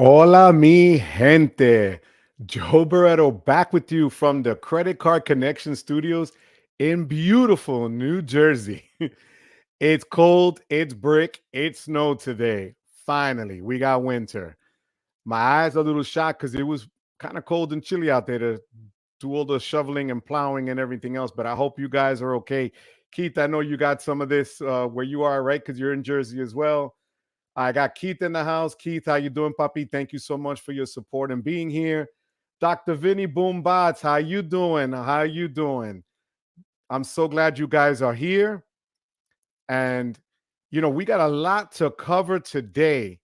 Hola, mi gente. Joe Barreto back with you from the Credit Card Connection Studios in beautiful New Jersey. It's cold, it's brick, it's snow today. Finally, we got winter. My eyes are a little shocked because it was kind of cold and chilly out there to do all the shoveling and plowing and everything else. But I hope you guys are okay. Keith, I know you got some of this where you are, right? Because you're in Jersey as well. I got Keith in the house. Keith, how you doing, Papi? Thank you so much for your support and being here. Dr. Vinny Boombots, how you doing? How you doing? I'm so glad you guys are here. And, we got a lot to cover today.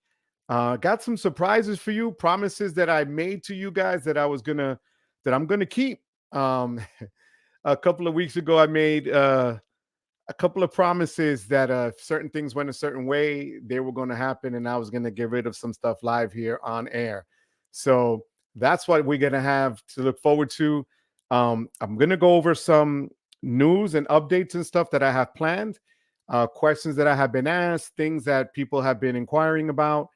Got some surprises for you, promises that I made to you guys that I'm gonna keep. Um, a couple of weeks ago, I made a couple of promises that if certain things went a certain way, they were going to happen, and I was going to get rid of some stuff live here on air. So that's what we're going to have to look forward to. I'm going to go over some news and updates and stuff that I have planned, questions that I have been asked, things that people have been inquiring about.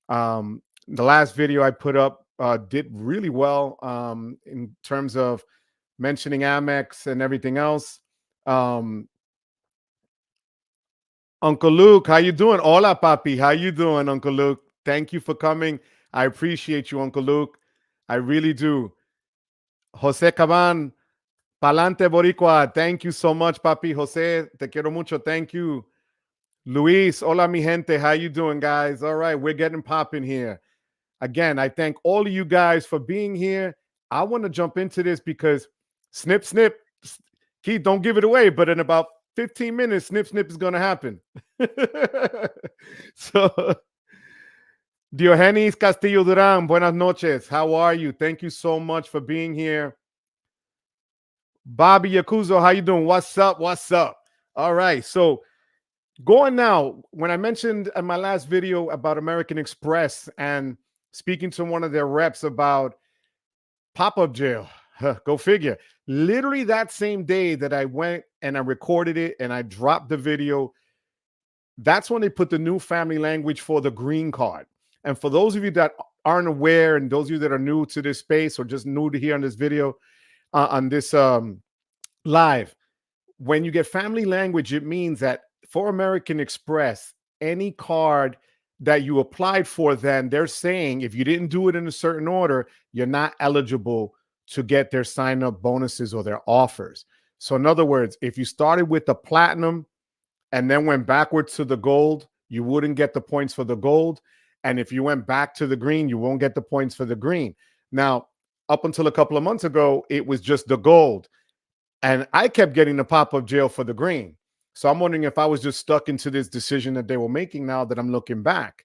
The last video I put up did really well in terms of mentioning Amex and everything else. Uncle Luke, how you doing? Hola, papi. How you doing, Uncle Luke? Thank you for coming. I appreciate you, Uncle Luke. I really do. Jose Caban, Palante Boricua. Thank you so much, papi. Jose, te quiero mucho. Thank you. Luis, hola, mi gente. How you doing, guys? All right, we're getting popping here. Again, I thank all of you guys for being here. I want to jump into this because snip, snip. Keith, don't give it away, but in about 15 minutes, snip, snip is going to happen. So, Diogenes Castillo Duran, buenas noches. How are you? Thank you so much for being here. Bobby Yakuzo, how you doing? What's up? What's up? All right. So, going now, when I mentioned in my last video about American Express and speaking to one of their reps about pop-up jail, go figure. Literally that same day that I went and I recorded it and I dropped the video, that's when they put the new family language for the green card. And for those of you that aren't aware, and those of you that are new to this space or just new to here on this video, on this live, when you get family language, it means that for American Express, any card that you applied for, then they're saying if you didn't do it in a certain order, you're not eligible to get their sign up bonuses or their offers. So, in other words, if you started with the platinum and then went backwards to the gold, you wouldn't get the points for the gold. And if you went back to the green, you won't get the points for the green. Now, up until a couple of months ago, it was just the gold. And I kept getting the pop-up jail for the green. So I'm wondering if I was just stuck into this decision that they were making now that I'm looking back.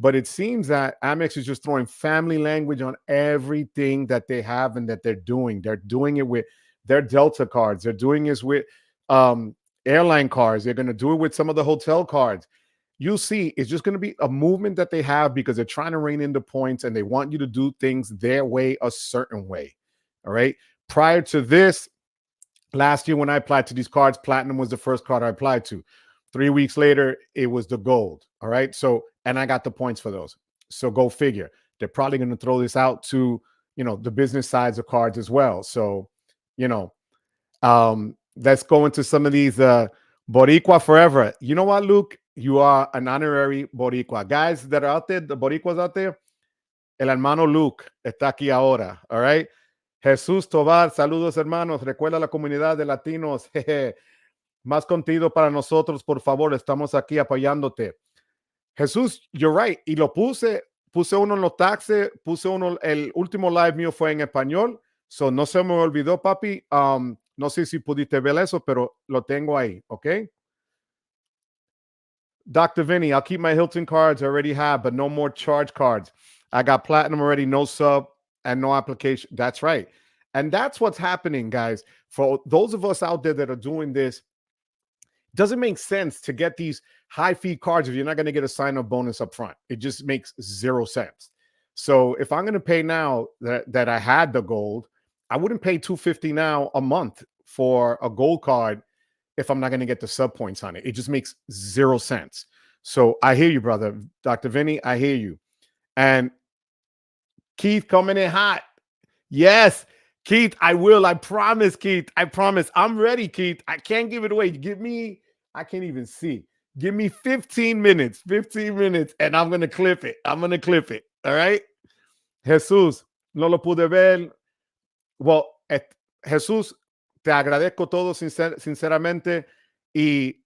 But it seems that Amex is just throwing family language on everything that they have and that they're doing. They're doing it with their Delta cards. They're doing this with airline cards. They're going to do it with some of the hotel cards. You'll see it's just going to be a movement that they have because they're trying to rein in the points and they want you to do things their way, a certain way. All right. Prior to this, last year when I applied to these cards, platinum was the first card I applied to. 3 weeks later, it was the gold. All right. So, and I got the points for those. So go figure. They're probably going to throw this out to, the business sides of cards as well. So, let's go into some of these Boricua forever. You know what, Luke? You are an honorary Boricua. Guys that are out there, the Boricuas out there, el hermano Luke está aquí ahora. All right. Jesús Tobar, saludos hermanos. Recuerda la comunidad de latinos. Más contenido para nosotros, por favor. Estamos aquí apoyándote. Jesús, you're right. Y lo puse uno en los taxes, puse uno, el último live mío fue en español. So no se me olvidó, papi. No sé si pudiste ver eso, pero lo tengo ahí, ¿ok? Dr. Vinny, I'll keep my Hilton cards I already have, but no more charge cards. I got platinum already, no sub and no application. That's right. And that's what's happening, guys. For those of us out there that are doing this, doesn't make sense to get these high fee cards if you're not going to get a sign-up bonus up front. It just makes zero sense. So if I'm going to pay now that I had the gold, I wouldn't pay $250 now a month for a gold card if I'm not going to get the sub points on it. It just makes zero sense. So I hear you, brother. Dr. Vinny, I hear you. And Keith coming in hot. Yes, Keith, I will. I promise, Keith. I promise. I'm ready, Keith. I can't give it away. Give me, I can't even see. Give me 15 minutes, 15 minutes, and I'm going to clip it. I'm going to clip it. All right. Jesús, no lo pude ver. Well, Jesús, te agradezco todo sinceramente y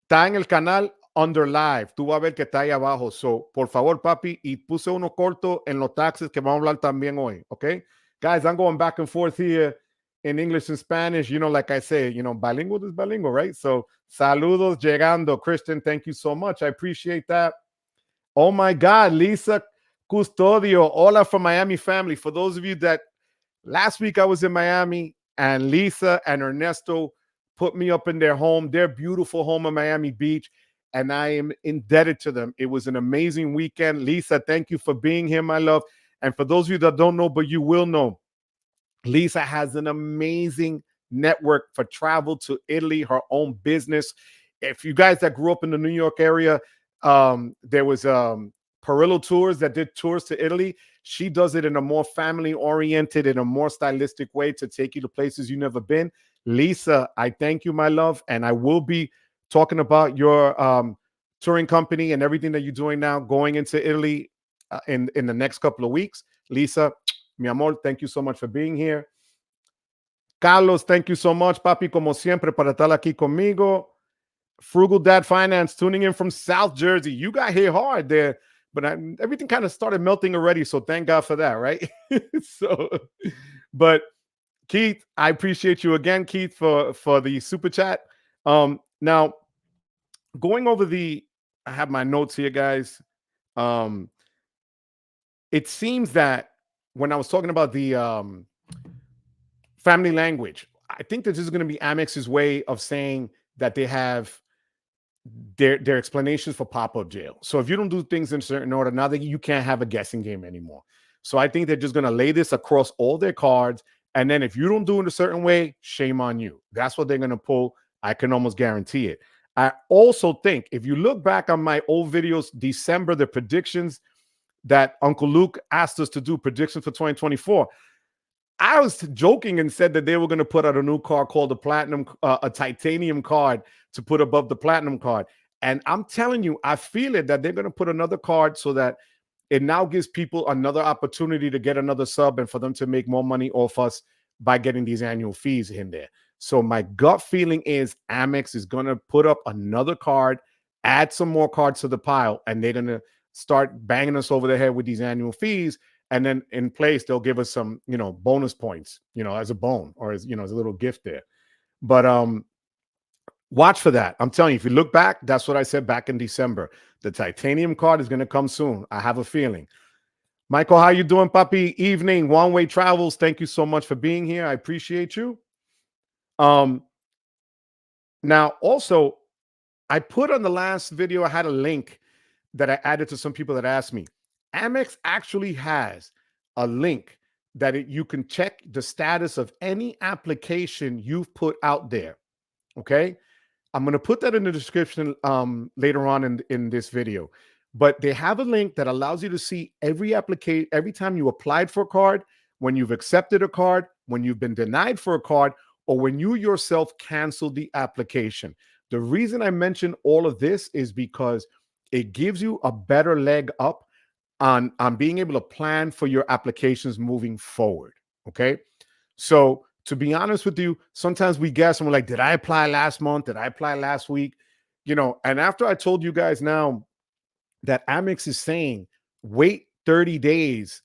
está en el canal Under Live. Tú vas a ver que está ahí abajo. So, por favor, papi, y puse uno corto en los taxes que vamos a hablar también hoy. Okay, guys, I'm going back and forth here in English and Spanish. You know, like I say, you know, bilingual is bilingual, right? So, saludos llegando. Christian, thank you so much. I appreciate that. Oh my God, Lisa Custodio. Hola from Miami family. For those of you that last week I was in Miami and Lisa and Ernesto put me up in their home, their beautiful home in Miami Beach, and I am indebted to them. It was an amazing weekend. Lisa, thank you for being here, my love. And for those of you that don't know, but you will know, Lisa has an amazing network for travel to Italy, her own business. If you guys that grew up in the New York area, there was Perillo Tours that did tours to Italy. She does it in a more family-oriented, in a more stylistic way to take you to places you've never been. Lisa, I thank you, my love, and I will be talking about your touring company and everything that you're doing now going into Italy in the next couple of weeks. Lisa, mi amor, thank you so much for being here. Carlos, thank you so much, papi, como siempre, para estar aquí conmigo. Frugal Dad Finance, tuning in from South Jersey. You got hit hard there, but everything kind of started melting already, so thank God for that, right? So, but Keith, I appreciate you again, Keith, for the super chat. Now, going over I have my notes here, guys. It seems that when I was talking about the family language, I think that this is going to be Amex's way of saying that they have their explanations for pop-up jail. So if you don't do things in a certain order, now that you can't have a guessing game anymore. So I think they're just going to lay this across all their cards. And then if you don't do it a certain way, shame on you. That's what they're going to pull. I can almost guarantee it. I also think if you look back on my old videos, December, the predictions that Uncle Luke asked us to do, predictions for 2024, I was joking and said that they were going to put out a new card called a titanium card to put above the platinum card. And I'm telling you, I feel it that they're going to put another card so that it now gives people another opportunity to get another sub and for them to make more money off us by getting these annual fees in there. So my gut feeling is Amex is going to put up another card, add some more cards to the pile, and they're going to start banging us over the head with these annual fees. And then in place, they'll give us some, bonus points, as a bone or as a little gift there. But watch for that. I'm telling you, if you look back, that's what I said back in December. The titanium card is going to come soon. I have a feeling. Michael, how you doing, papi? Evening, One Way Travels. Thank you so much for being here. I appreciate you. Now, also, I put on the last video, I had a link that I added to some people that asked me. Amex actually has a link that you can check the status of any application you've put out there. Okay. I'm going to put that in the description later on in this video. But they have a link that allows you to see every application, every time you applied for a card, when you've accepted a card, when you've been denied for a card, or when you yourself canceled the application. The reason I mention all of this is because it gives you a better leg up on being able to plan for your applications moving forward. Okay. So to be honest with you, sometimes we guess and we're like, did I apply last month? Did I apply last week? And after I told you guys now that Amex is saying wait 30 days,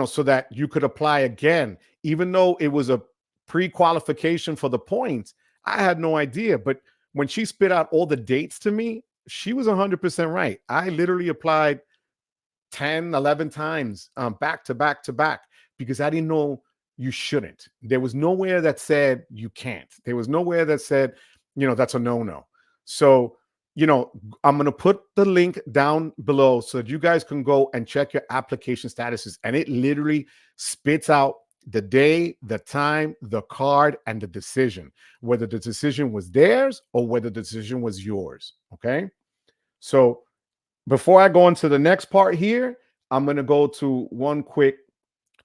so that you could apply again, even though it was a pre-qualification for the points, I had no idea. But when she spit out all the dates to me, she was 100% right. I literally applied 10, 11 times back to back to back because I didn't know you shouldn't. There was nowhere that said you can't. There was nowhere that said, that's a no-no. So, I'm going to put the link down below so that you guys can go and check your application statuses. And it literally spits out the day, the time, the card, and the decision, whether the decision was theirs or whether the decision was yours. Okay. So before I go into the next part here, I'm going to go to one quick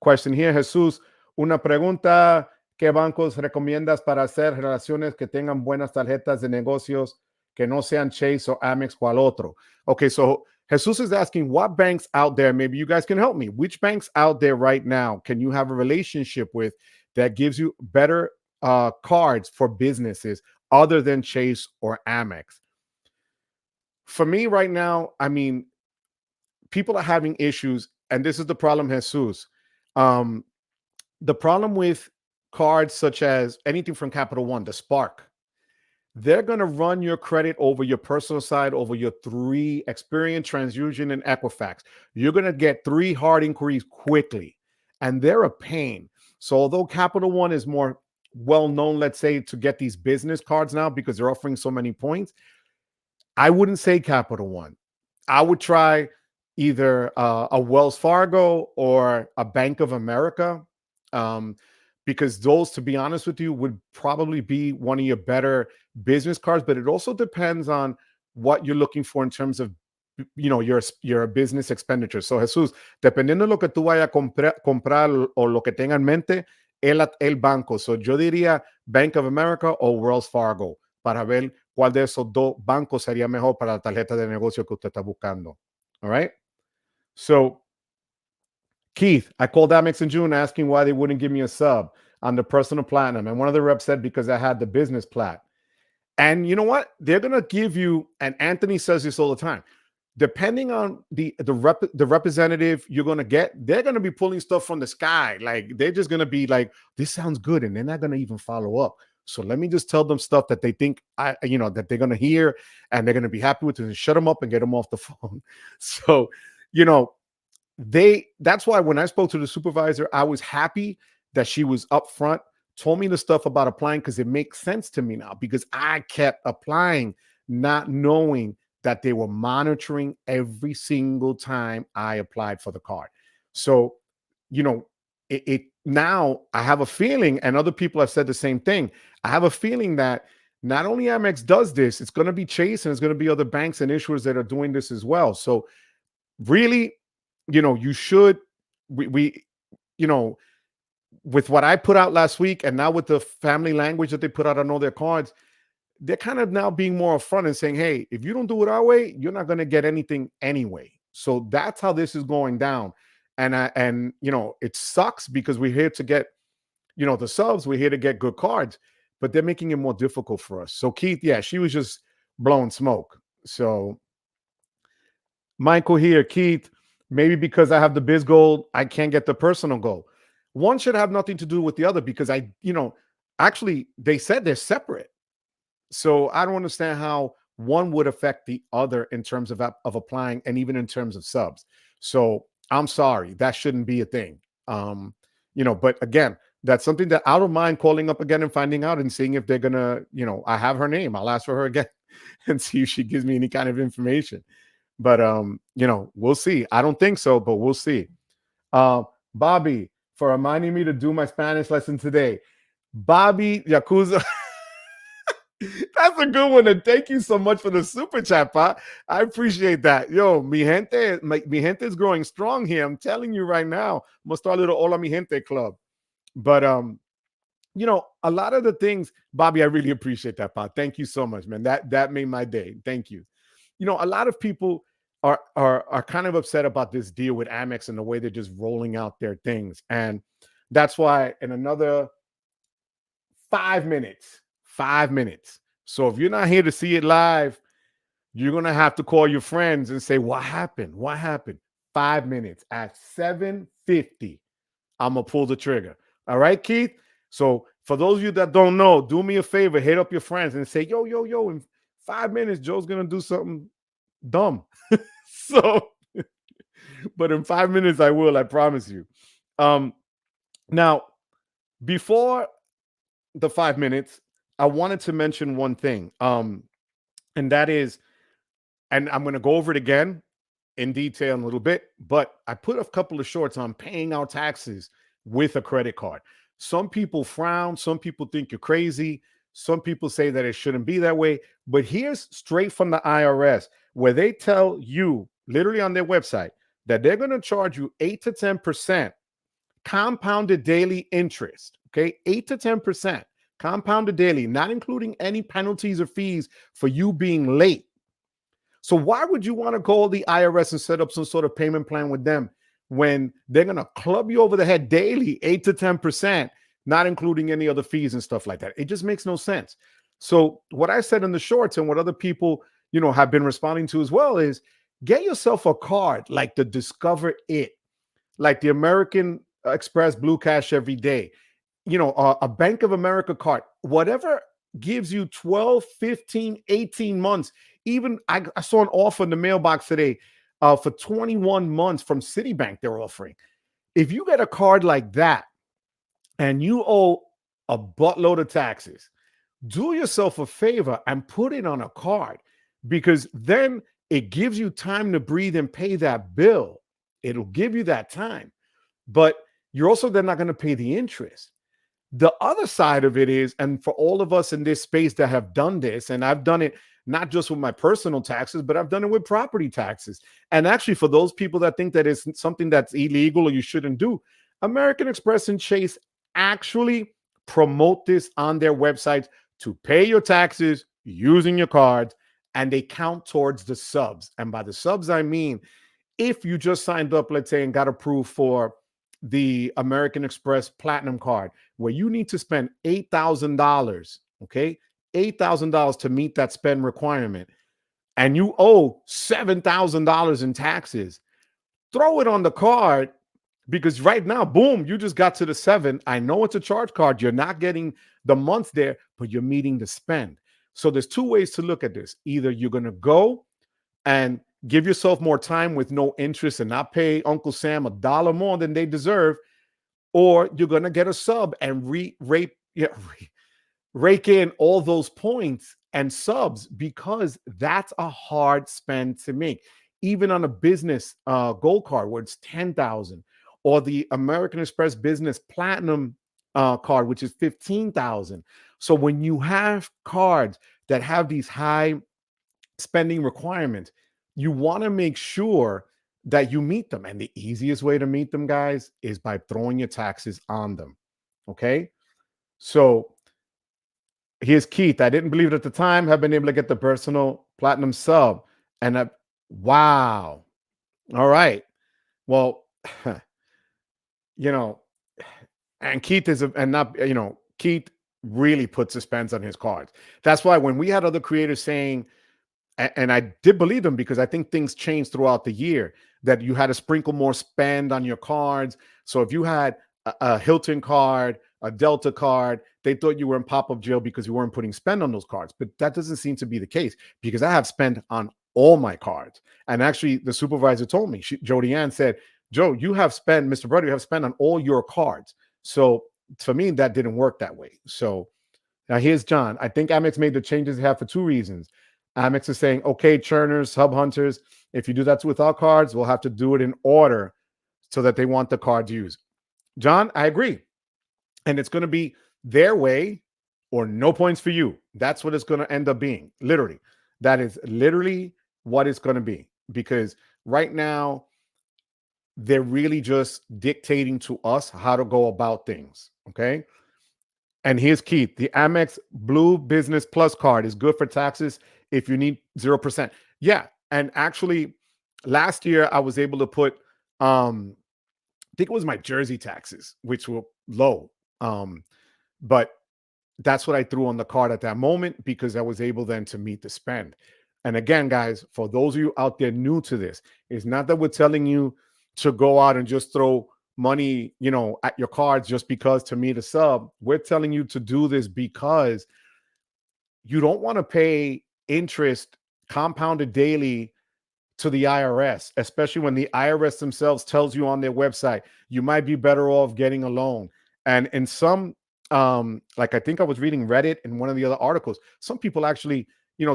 question here. Jesús, una pregunta. ¿Qué bancos recomiendas para hacer relaciones que tengan buenas tarjetas de negocios que no sean Chase o Amex o al otro? Okay, so Jesus is asking what banks out there, maybe you guys can help me. Which banks out there right now can you have a relationship with that gives you better cards for businesses other than Chase or Amex? For me right now, I mean, people are having issues, and this is the problem, Jesus. Um, the problem with cards such as anything from Capital One, the Spark, they're going to run your credit over your personal side, over your three Experian, Transfusion, and Equifax. You're going to get three hard inquiries quickly, and they're a pain. So although Capital One is more well known, let's say, to get these business cards now because they're offering so many points, I wouldn't say Capital One. I would try either a Wells Fargo or a Bank of America, because those, to be honest with you, would probably be one of your better business cards. But it also depends on what you're looking for in terms of, your business expenditure. So Jesús, dependiendo de lo que tú vayas a comprar o lo que tenga en mente, el banco. So yo diría Bank of America o Wells Fargo para ver cuál de esos dos bancos sería mejor para la tarjeta de negocio que usted está buscando. All right. So, Keith, I called Amex in June asking why they wouldn't give me a sub on the personal platinum. And one of the reps said because I had the business plat. And you know what? They're going to give you, and Anthony says this all the time, depending on the representative you're going to get, they're going to be pulling stuff from the sky. Like, they're just going to be like, this sounds good. And they're not going to even follow up. So let me just tell them stuff that they think that they're going to hear and they're going to be happy with it, and shut them up and get them off the phone. So, that's why when I spoke to the supervisor, I was happy that she was upfront, told me the stuff about applying, because it makes sense to me now, because I kept applying, not knowing that they were monitoring every single time I applied for the card. So, it now I have a feeling, and other people have said the same thing. I have a feeling that not only Amex does this, it's going to be Chase, and it's going to be other banks and issuers that are doing this as well. So really, you should, we with what I put out last week, and now with the family language that they put out on all their cards, they're kind of now being more upfront and saying, hey, if you don't do it our way, you're not going to get anything anyway. So that's how this is going down. And it sucks because we're here to get, the subs, we're here to get good cards, but they're making it more difficult for us. So Keith, yeah, she was just blowing smoke. So Michael here, Keith, maybe because I have the biz goal, I can't get the personal goal. One should have nothing to do with the other, because actually they said they're separate. So I don't understand how one would affect the other in terms of applying, and even in terms of subs. So I'm sorry, that shouldn't be a thing. But again, that's something that I don't mind calling up again and finding out and seeing if they're gonna, I have her name. I'll ask for her again and see if she gives me any kind of information. But we'll see. I don't think so, but we'll see. Bobby, for reminding me to do my Spanish lesson today. Bobby Yakuza. That's a good one. And thank you so much for the super chat, Pa. I appreciate that. Yo, mi gente is growing strong here. I'm telling you right now. I'm gonna start a little Hola Mi Gente club. But a lot of the things, Bobby, I really appreciate that, Pa. Thank you so much, man. That made my day. Thank you. A lot of people are kind of upset about this deal with Amex and the way they're just rolling out their things. And that's why in another 5 minutes. So if you're not here to see it live, you're going to have to call your friends and say, what happened? 5 minutes at 7:50. I'm going to pull the trigger. All right, Keith? So for those of you that don't know, do me a favor, hit up your friends and say, yo, in 5 minutes, Joe's going to do something dumb. So, but in 5 minutes, I will, I promise you. Now, before the 5 minutes, I wanted to mention one thing. And that is, and I'm going to go over it again in detail in a little bit, but I put a couple of shorts on paying our taxes with a credit card. Some people frown. Some people think you're crazy. Some people say that it shouldn't be that way. But here's straight from the IRS, where they tell you literally on their website that they're going to charge you 8 to 10% compounded daily interest. Okay, 8 to 10% compounded daily, not including any penalties or fees for you being late. So why would you want to call the IRS and set up some sort of payment plan with them when they're going to club you over the head daily, 8 to 10%, not including any other fees and stuff like that? It just makes no sense. So what I said in the shorts and what other people, have been responding to as well is get yourself a card like the Discover It, like the American Express Blue Cash every day, a Bank of America card, whatever gives you 12, 15, 18 months. Even I saw an offer in the mailbox today for 21 months from Citibank they're offering. If you get a card like that and you owe a buttload of taxes, do yourself a favor and put it on a card, because then it gives you time to breathe and pay that bill. It'll give you that time, but you're also then not going to pay the interest. The other side of it is, and for all of us in this space that have done this, and I've done it not just with my personal taxes, but I've done it with property taxes. And actually, for those people that think that it's something that's illegal or you shouldn't do, American Express and Chase actually promote this on their websites to pay your taxes using your cards, and they count towards the subs. And by the subs, I mean, if you just signed up, let's say, and got approved for the American Express Platinum card, where you need to spend $8,000, okay? $8,000 to meet that spend requirement, and you owe $7,000 in taxes, throw it on the card, because right now, boom, you just got to the 7. I know it's a charge card. You're not getting the months there, but you're meeting the spend. So there's two ways to look at this. Either you're going to go and give yourself more time with no interest and not pay Uncle Sam $1 more than they deserve, or you're going to get a sub and rake in all those points and subs, because that's a hard spend to make. Even on a business gold card where it's 10,000, or the American Express Business Platinum card, which is 15,000. So when you have cards that have these high spending requirements, you want to make sure that you meet them. And the easiest way to meet them, guys, is by throwing your taxes on them. Okay. So here's Keith. I didn't believe it at the time. Have been able to get the personal platinum sub. And wow. All right. Well, and Keith Keith really puts suspense on his cards. That's why when we had other creators saying, and I did believe them, because I think things changed throughout the year, that you had to sprinkle more spend on your cards. So if you had a Hilton card, a Delta card, they thought you were in pop-up jail because you weren't putting spend on those cards. But that doesn't seem to be the case, because I have spend on all my cards. And actually, the supervisor told me, Jody Ann said, Joe, you have spend, Mr. Brother, you have spend on all your cards. So for me, that didn't work that way. So now here's John. I think Amex made the changes they have for two reasons. Amex is saying, okay, churners, hub hunters, if you do that with our cards, we'll have to do it in order so that they want the cards used. John, I agree. And it's going to be their way or no points for you. That's what it's going to end up being. Literally. That is literally what it's going to be. Because right now, they're really just dictating to us how to go about things. Okay. And here's Keith. The Amex Blue Business Plus card is good for taxes if you need 0%. Yeah. And actually, last year I was able to put, I think it was my Jersey taxes, which were low. But that's what I threw on the card at that moment, because I was able then to meet the spend. And again, guys, for those of you out there new to this, it's not that we're telling you to go out and just throw money, at your cards just because to meet a sub. We're telling you to do this because you don't want to pay interest compounded daily to the IRS, especially when the IRS themselves tells you on their website, you might be better off getting a loan. And in some, like I think I was reading Reddit in one of the other articles, some people actually,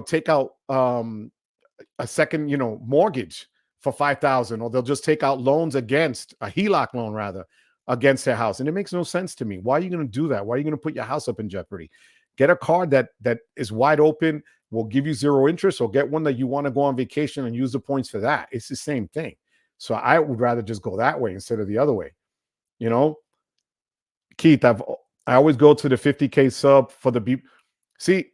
take out a second, mortgage for $5,000, or they'll just take out loans against a HELOC loan rather against their house. And it makes no sense to me. Why are you going to do that? Why are you going to put your house up in jeopardy? Get a card that is wide open, will give you 0 interest, or get one that you want to go on vacation and use the points for that. It's the same thing. So I would rather just go that way instead of the other way. You know, Keith, I always go to the 50K sub for the B. See,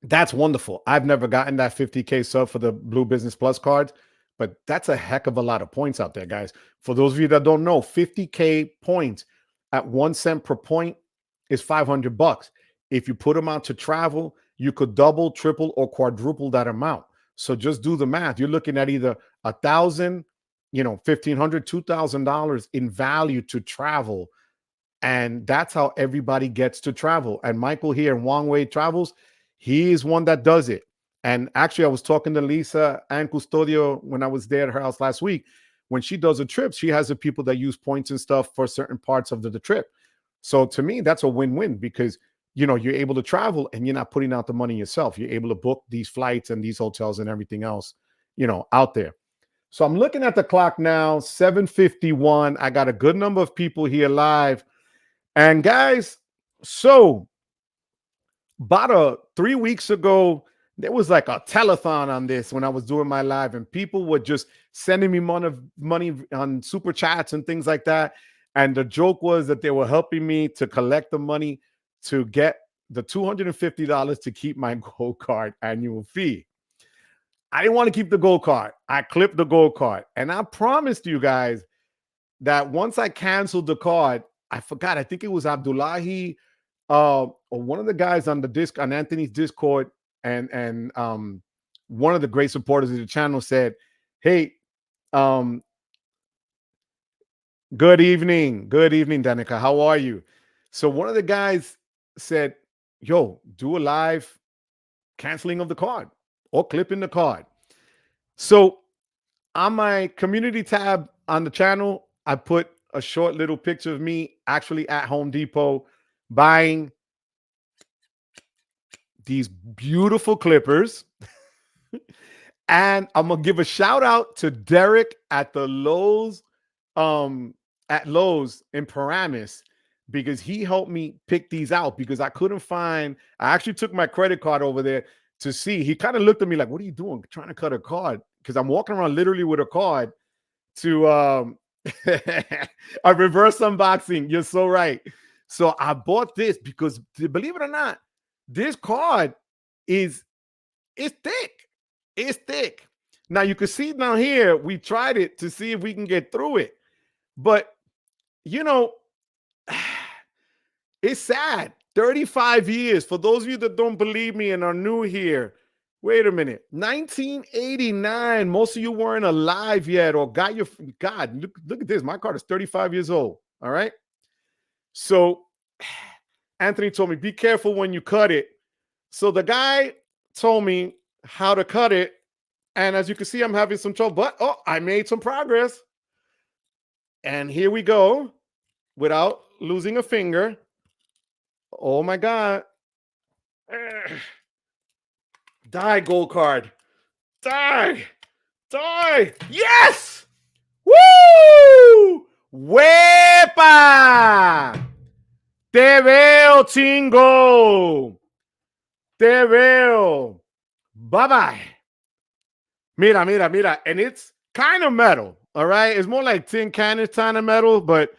that's wonderful. I've never gotten that 50K sub for the Blue Business Plus cards, but that's a heck of a lot of points out there, guys. For those of you that don't know, 50K points at 1 cent per point is $500. If you put them out to travel, you could double, triple, or quadruple that amount. So just do the math. You're looking at either $1,000, $1,500, $2,000 in value to travel. And that's how everybody gets to travel. And Michael here in Wong Wei Travels, he is one that does it. And actually, I was talking to Lisa and Custodio when I was there at her house last week. When she does a trip, she has the people that use points and stuff for certain parts of the trip. So to me, that's a win-win because, you're able to travel and you're not putting out the money yourself. You're able to book these flights and these hotels and everything else, out there. So I'm looking at the clock now, 7:51. I got a good number of people here live. And guys, so about 3 weeks ago, there was like a telethon on this when I was doing my live, and people were just sending me money on super chats and things like that. And the joke was that they were helping me to collect the money to get the $250 to keep my gold card annual fee. I didn't want to keep the gold card. I clipped the gold card. And I promised you guys that once I canceled the card, I forgot, I think it was Abdullahi or one of the guys on Anthony's Discord, and one of the great supporters of the channel said, hey, good evening, Danica, how are you? So one of the guys said, yo, do a live canceling of the card or clipping the card. So on my community tab on the channel, I put a short little picture of me actually at Home Depot buying these beautiful clippers. And I'm gonna give a shout out to Derek at the Lowe's, at Lowe's in Paramus, because he helped me pick these out because I couldn't find. I actually took my credit card over there to see. He kind of looked at me like, "What are you doing? Trying to cut a card?" Because I'm walking around literally with a card to a reverse unboxing. You're so right. So I bought this because, believe it or not, this card it's thick. It's thick. Now you can see down here, we tried it to see if we can get through it. But, it's sad. 35 years. For those of you that don't believe me and are new here, wait a minute. 1989. Most of you weren't alive yet or got your, God, look at this. My card is 35 years old. All right. So Anthony told me, be careful when you cut it. So the guy told me how to cut it. And as you can see, I'm having some trouble, but I made some progress. And here we go without losing a finger. Oh my God. Die, gold card. Die. Yes. Woo! ¡Huepa! Te veo, chingo. Te veo. Bye-bye. Mira. And it's kind of metal, all right? It's more like tin can kind of metal, but,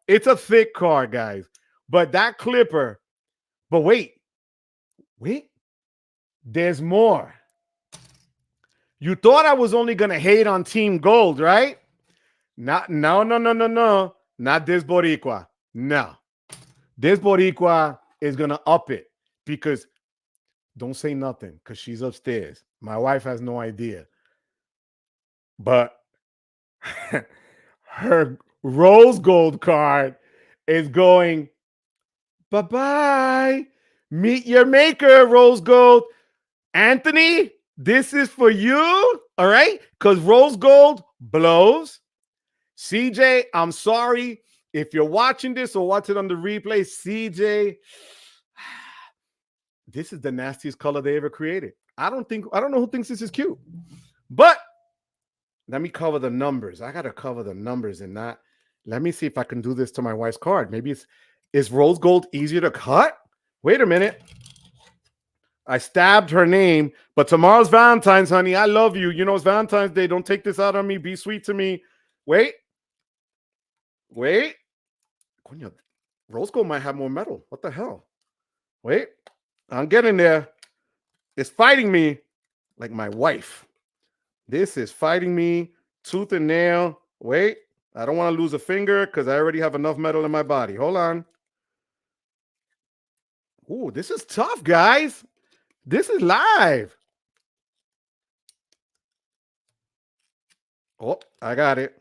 it's a thick card, guys. But that clipper, but wait. There's more. You thought I was only going to hate on Team Gold, right? No. Not this Boricua. No. This Boricua is going to up it because don't say nothing because she's upstairs. My wife has no idea. But her rose gold card is going, bye-bye. Meet your maker, rose gold. Anthony, this is for you, all right? Because rose gold blows. CJ, I'm sorry. If you're watching this or watch it on the replay, CJ, this is the nastiest color they ever created. I don't know who thinks this is cute. But let me cover the numbers. I got to cover the numbers and not. Let me see if I can do this to my wife's card. Maybe is rose gold easier to cut? Wait a minute. I stabbed her name, but tomorrow's Valentine's, honey. I love you. It's Valentine's Day. Don't take this out on me. Be sweet to me. Wait. Wait. Coño, rose gold might have more metal. What the hell? Wait. I'm getting there. It's fighting me like my wife. This is fighting me tooth and nail. Wait. I don't want to lose a finger because I already have enough metal in my body. Hold on. Ooh, this is tough, guys. This is live. Oh, I got it.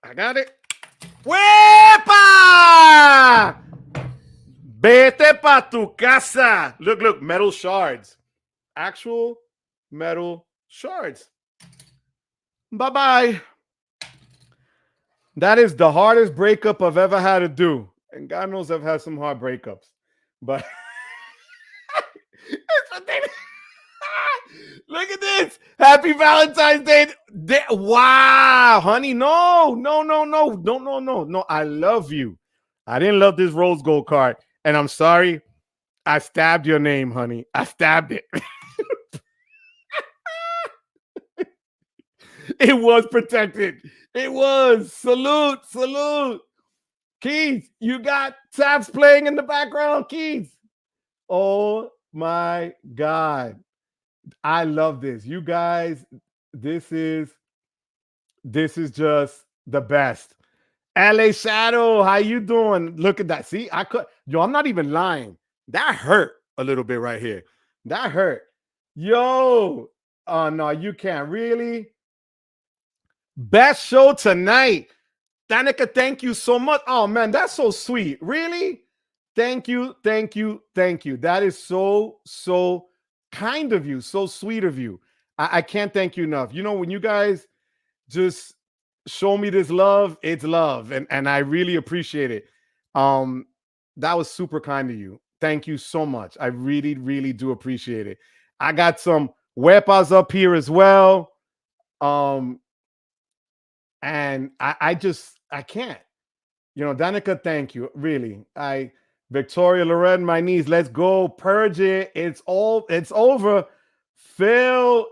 I got it. ¡Huepa! Vete pa tu casa. Look, look, metal shards. Actual metal shards. Bye-bye. That is the hardest breakup I've ever had to do. And God knows I've had some hard breakups. But look at this. Happy Valentine's Day. Wow, honey. No. No. I love you. I didn't love this rose gold card. And I'm sorry. I stabbed your name, honey. I stabbed it. It was protected. It was. Salute. Keith, you got taps playing in the background, Keith. Oh my God. I love this. You guys, this is just the best. LA Shadow, how you doing? Look at that. See, I'm not even lying. That hurt a little bit right here. That hurt. Yo. Oh no, you can't. Really? Best show tonight. Danica, thank you so much. Oh man, that's so sweet. Really? Thank you. That is so kind of you, so sweet of you. I can't thank you enough. You know, when you guys just show me this love, it's love. And I really appreciate it. That was super kind of you. Thank you so much. I really do appreciate it. I got some weapons up here as well. And I can't. You know, Danica, thank you. Really. Victoria Loren, my niece, let's go. Purge it. It's over. Phil.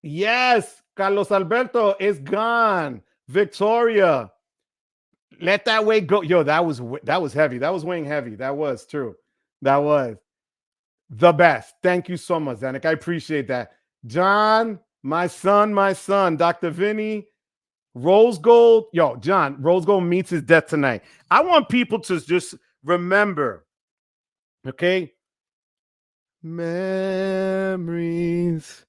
Yes. Carlos Alberto is gone. Victoria. Let that weight go. Yo, that was heavy. That was weighing heavy. That was true. That was the best. Thank you so much, Danica. I appreciate that. John, my son, Dr. Vinny. Rose gold, yo, John, rose gold meets his death tonight. I want people to just remember, okay? Memories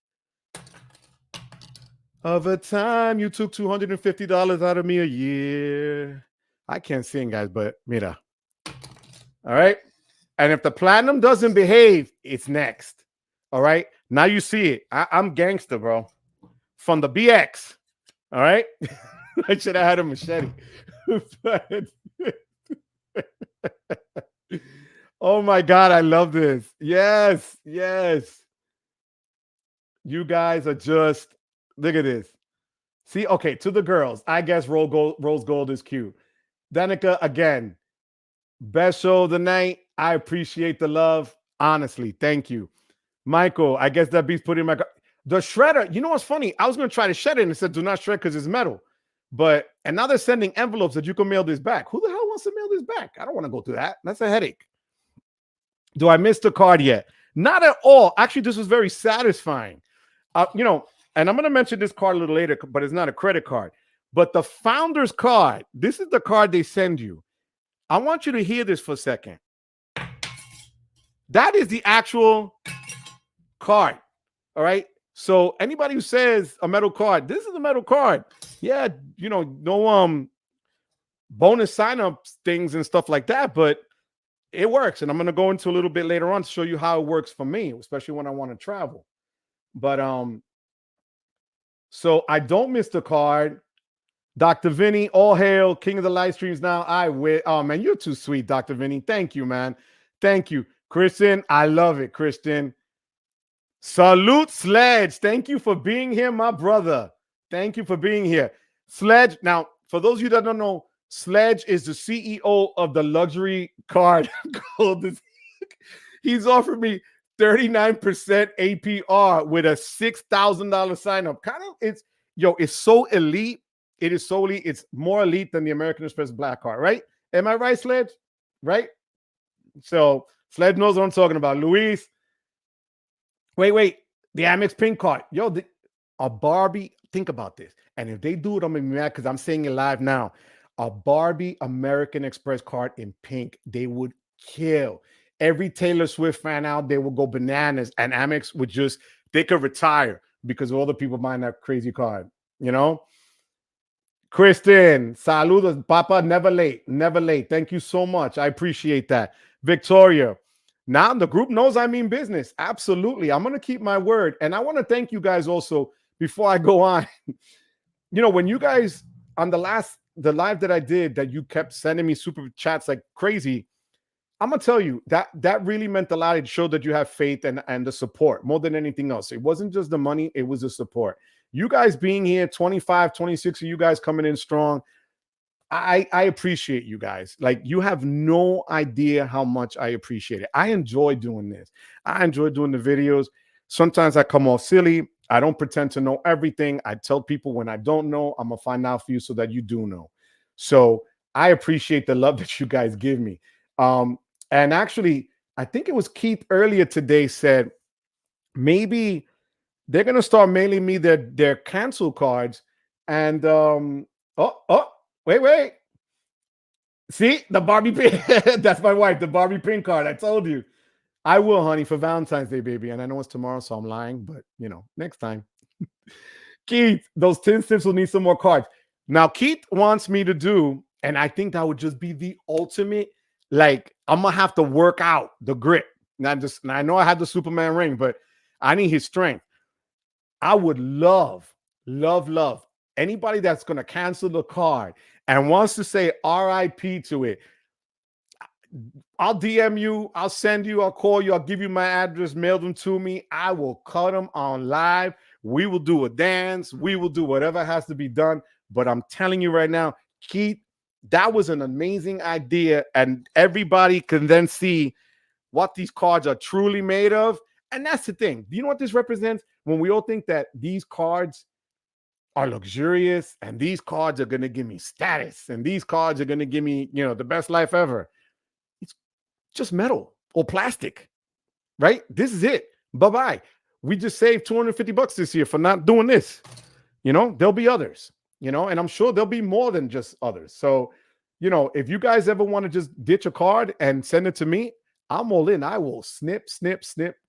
of a time you took $250 out of me a year. I can't sing, guys, but mira. All right? And if the platinum doesn't behave, it's next. All right? Now you see it. I'm gangster, bro. From the BX. All right. I should have had a machete. Oh my God, I love this. Yes. You guys are just, look at this. See, okay, to the girls, I guess rose gold is cute. Danica, again, best show of the night. I appreciate the love. Honestly, thank you. Michael, I guess that beats put in my... The shredder, you know what's funny? I was going to try to shred it and it said do not shred because it's metal. And now they're sending envelopes that you can mail this back. Who the hell wants to mail this back? I don't want to go through that. That's a headache. Do I miss the card yet? Not at all. Actually, this was very satisfying. You know, and I'm going to mention this card a little later, but it's not a credit card. But the founder's card, this is the card they send you. I want you to hear this for a second. That is the actual card. All right. So anybody who says a metal card, this is a metal card. Yeah, you know, no bonus signups things and stuff like that, but it works. And I'm going to go into a little bit later on to show you how it works for me, especially when I want to travel. But so I don't miss the card. Dr. Vinny, all hail, king of the live streams now. Oh man, you're too sweet, Dr. Vinny. Thank you, man. Thank you. Christian, I love it, Christian. Salute, Sledge. Thank you for being here, my brother. Thank you for being here. Sledge, now, for those of you that don't know, Sledge is the CEO of the luxury card. He's offered me 39% APR with a $6,000 sign up. It's so elite. it is solely, it's more elite than the American Express Black Card, right? Am I right, Sledge? Right? So Sledge knows what I'm talking about. Luis, wait. The Amex Pink Card. Yo, a Barbie, think about this. And if they do it, I'm going to be mad because I'm saying it live now. A Barbie American Express card in pink, they would kill. Every Taylor Swift fan out there would go bananas, and Amex would just, they could retire because all the people buying that crazy card, you know? Kristen, saludos, Papa, never late, never late. Thank you so much. I appreciate that. Victoria, now the group knows I mean business. Absolutely. I'm going to keep my word. And I want to thank you guys also before I go on. You know, when you guys on the live that I did, that you kept sending me super chats like crazy, I'm gonna tell you that really meant a lot. It showed that you have faith and the support more than anything else. It wasn't just the money, it was the support. You guys being here, 25, 26 of you guys coming in strong. I appreciate you guys. Like, you have no idea how much I appreciate it. I enjoy doing this. I enjoy doing the videos. Sometimes I come off silly. I don't pretend to know everything. I tell people when I don't know, I'm gonna find out for you so that you do know. So I appreciate the love that you guys give me. And actually, I think it was Keith earlier today said maybe they're gonna start mailing me their cancel cards. And wait. See the Barbie pin. That's my wife, the Barbie pin card. I told you. I will, honey, for Valentine's Day, baby. And I know it's tomorrow, so I'm lying, but you know, next time. Keith, those 10 Sips will need some more cards. Now, Keith wants me to do, and I think that would just be the ultimate. Like, I'm gonna have to work out the grip. Not just, and I know I have the Superman ring, but I need his strength. I would love anybody that's gonna cancel the card and wants to say RIP to it. I'll DM you, I'll send you, I'll call you, I'll give you my address, mail them to me. I will cut them on live. We will do a dance. We will do whatever has to be done. But I'm telling you right now, Keith, that was an amazing idea. And everybody can then see what these cards are truly made of. And that's the thing. Do you know what this represents? When we all think that these cards are luxurious and these cards are going to give me status and these cards are going to give me, you know, the best life ever. It's just metal or plastic, right? This is it. Bye-bye. We just saved $250 this year for not doing this. You know, there'll be others, you know, and I'm sure there'll be more than just others. So, you know, if you guys ever want to just ditch a card and send it to me, I'm all in. I will snip,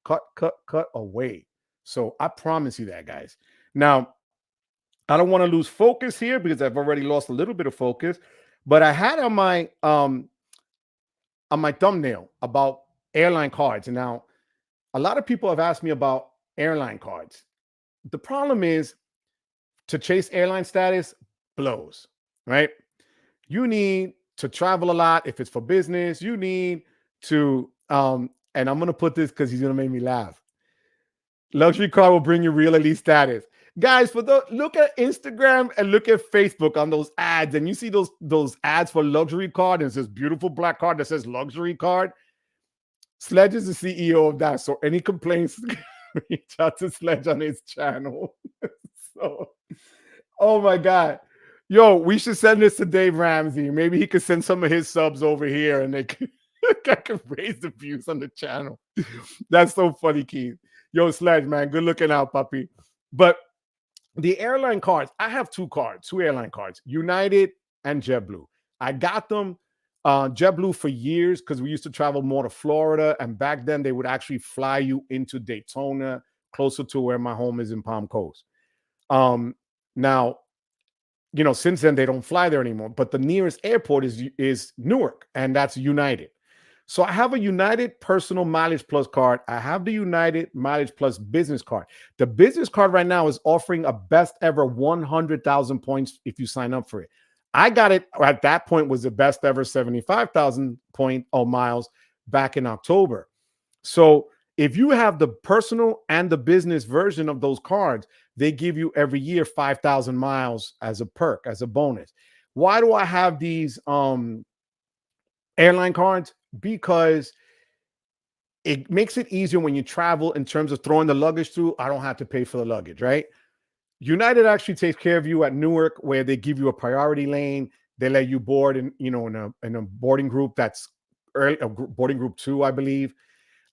cut away. So I promise you that, guys. Now, I don't want to lose focus here because I've already lost a little bit of focus, but I had on my thumbnail about airline cards. And now a lot of people have asked me about airline cards. The problem is, to chase airline status blows, right? You need to travel a lot if it's for business. You need to, and I'm going to put this because he's going to make me laugh. Luxury car will bring you real elite status. Guys, look at Instagram and look at Facebook on those ads, and you see those ads for luxury card, and it's this beautiful black card that says luxury card. Sledge is the CEO of that, so any complaints, reach out to Sledge on his channel. So, oh my God. Yo, we should send this to Dave Ramsey. Maybe he could send some of his subs over here and they could, I could raise the views on the channel. That's so funny, Keith. Yo, Sledge, man, good looking out, puppy. But the airline cards, I have two airline cards, United and JetBlue. I got them JetBlue for years because we used to travel more to Florida. And back then they would actually fly you into Daytona, closer to where my home is in Palm Coast. Now, you know, since then they don't fly there anymore, but the nearest airport is Newark, and that's United. So I have a United Personal Mileage Plus card. I have the United Mileage Plus business card. The business card right now is offering a best ever 100,000 points if you sign up for it. I got it at that point, was the best ever 75,000 miles back in October. So if you have the personal and the business version of those cards, they give you every year 5,000 miles as a perk, as a bonus. Why do I have these airline cards? Because it makes it easier when you travel in terms of throwing the luggage through. I don't have to pay for the luggage, right? United actually takes care of you at Newark, where they give you a priority lane. They let you board in, in a boarding group that's early, boarding group 2, I believe.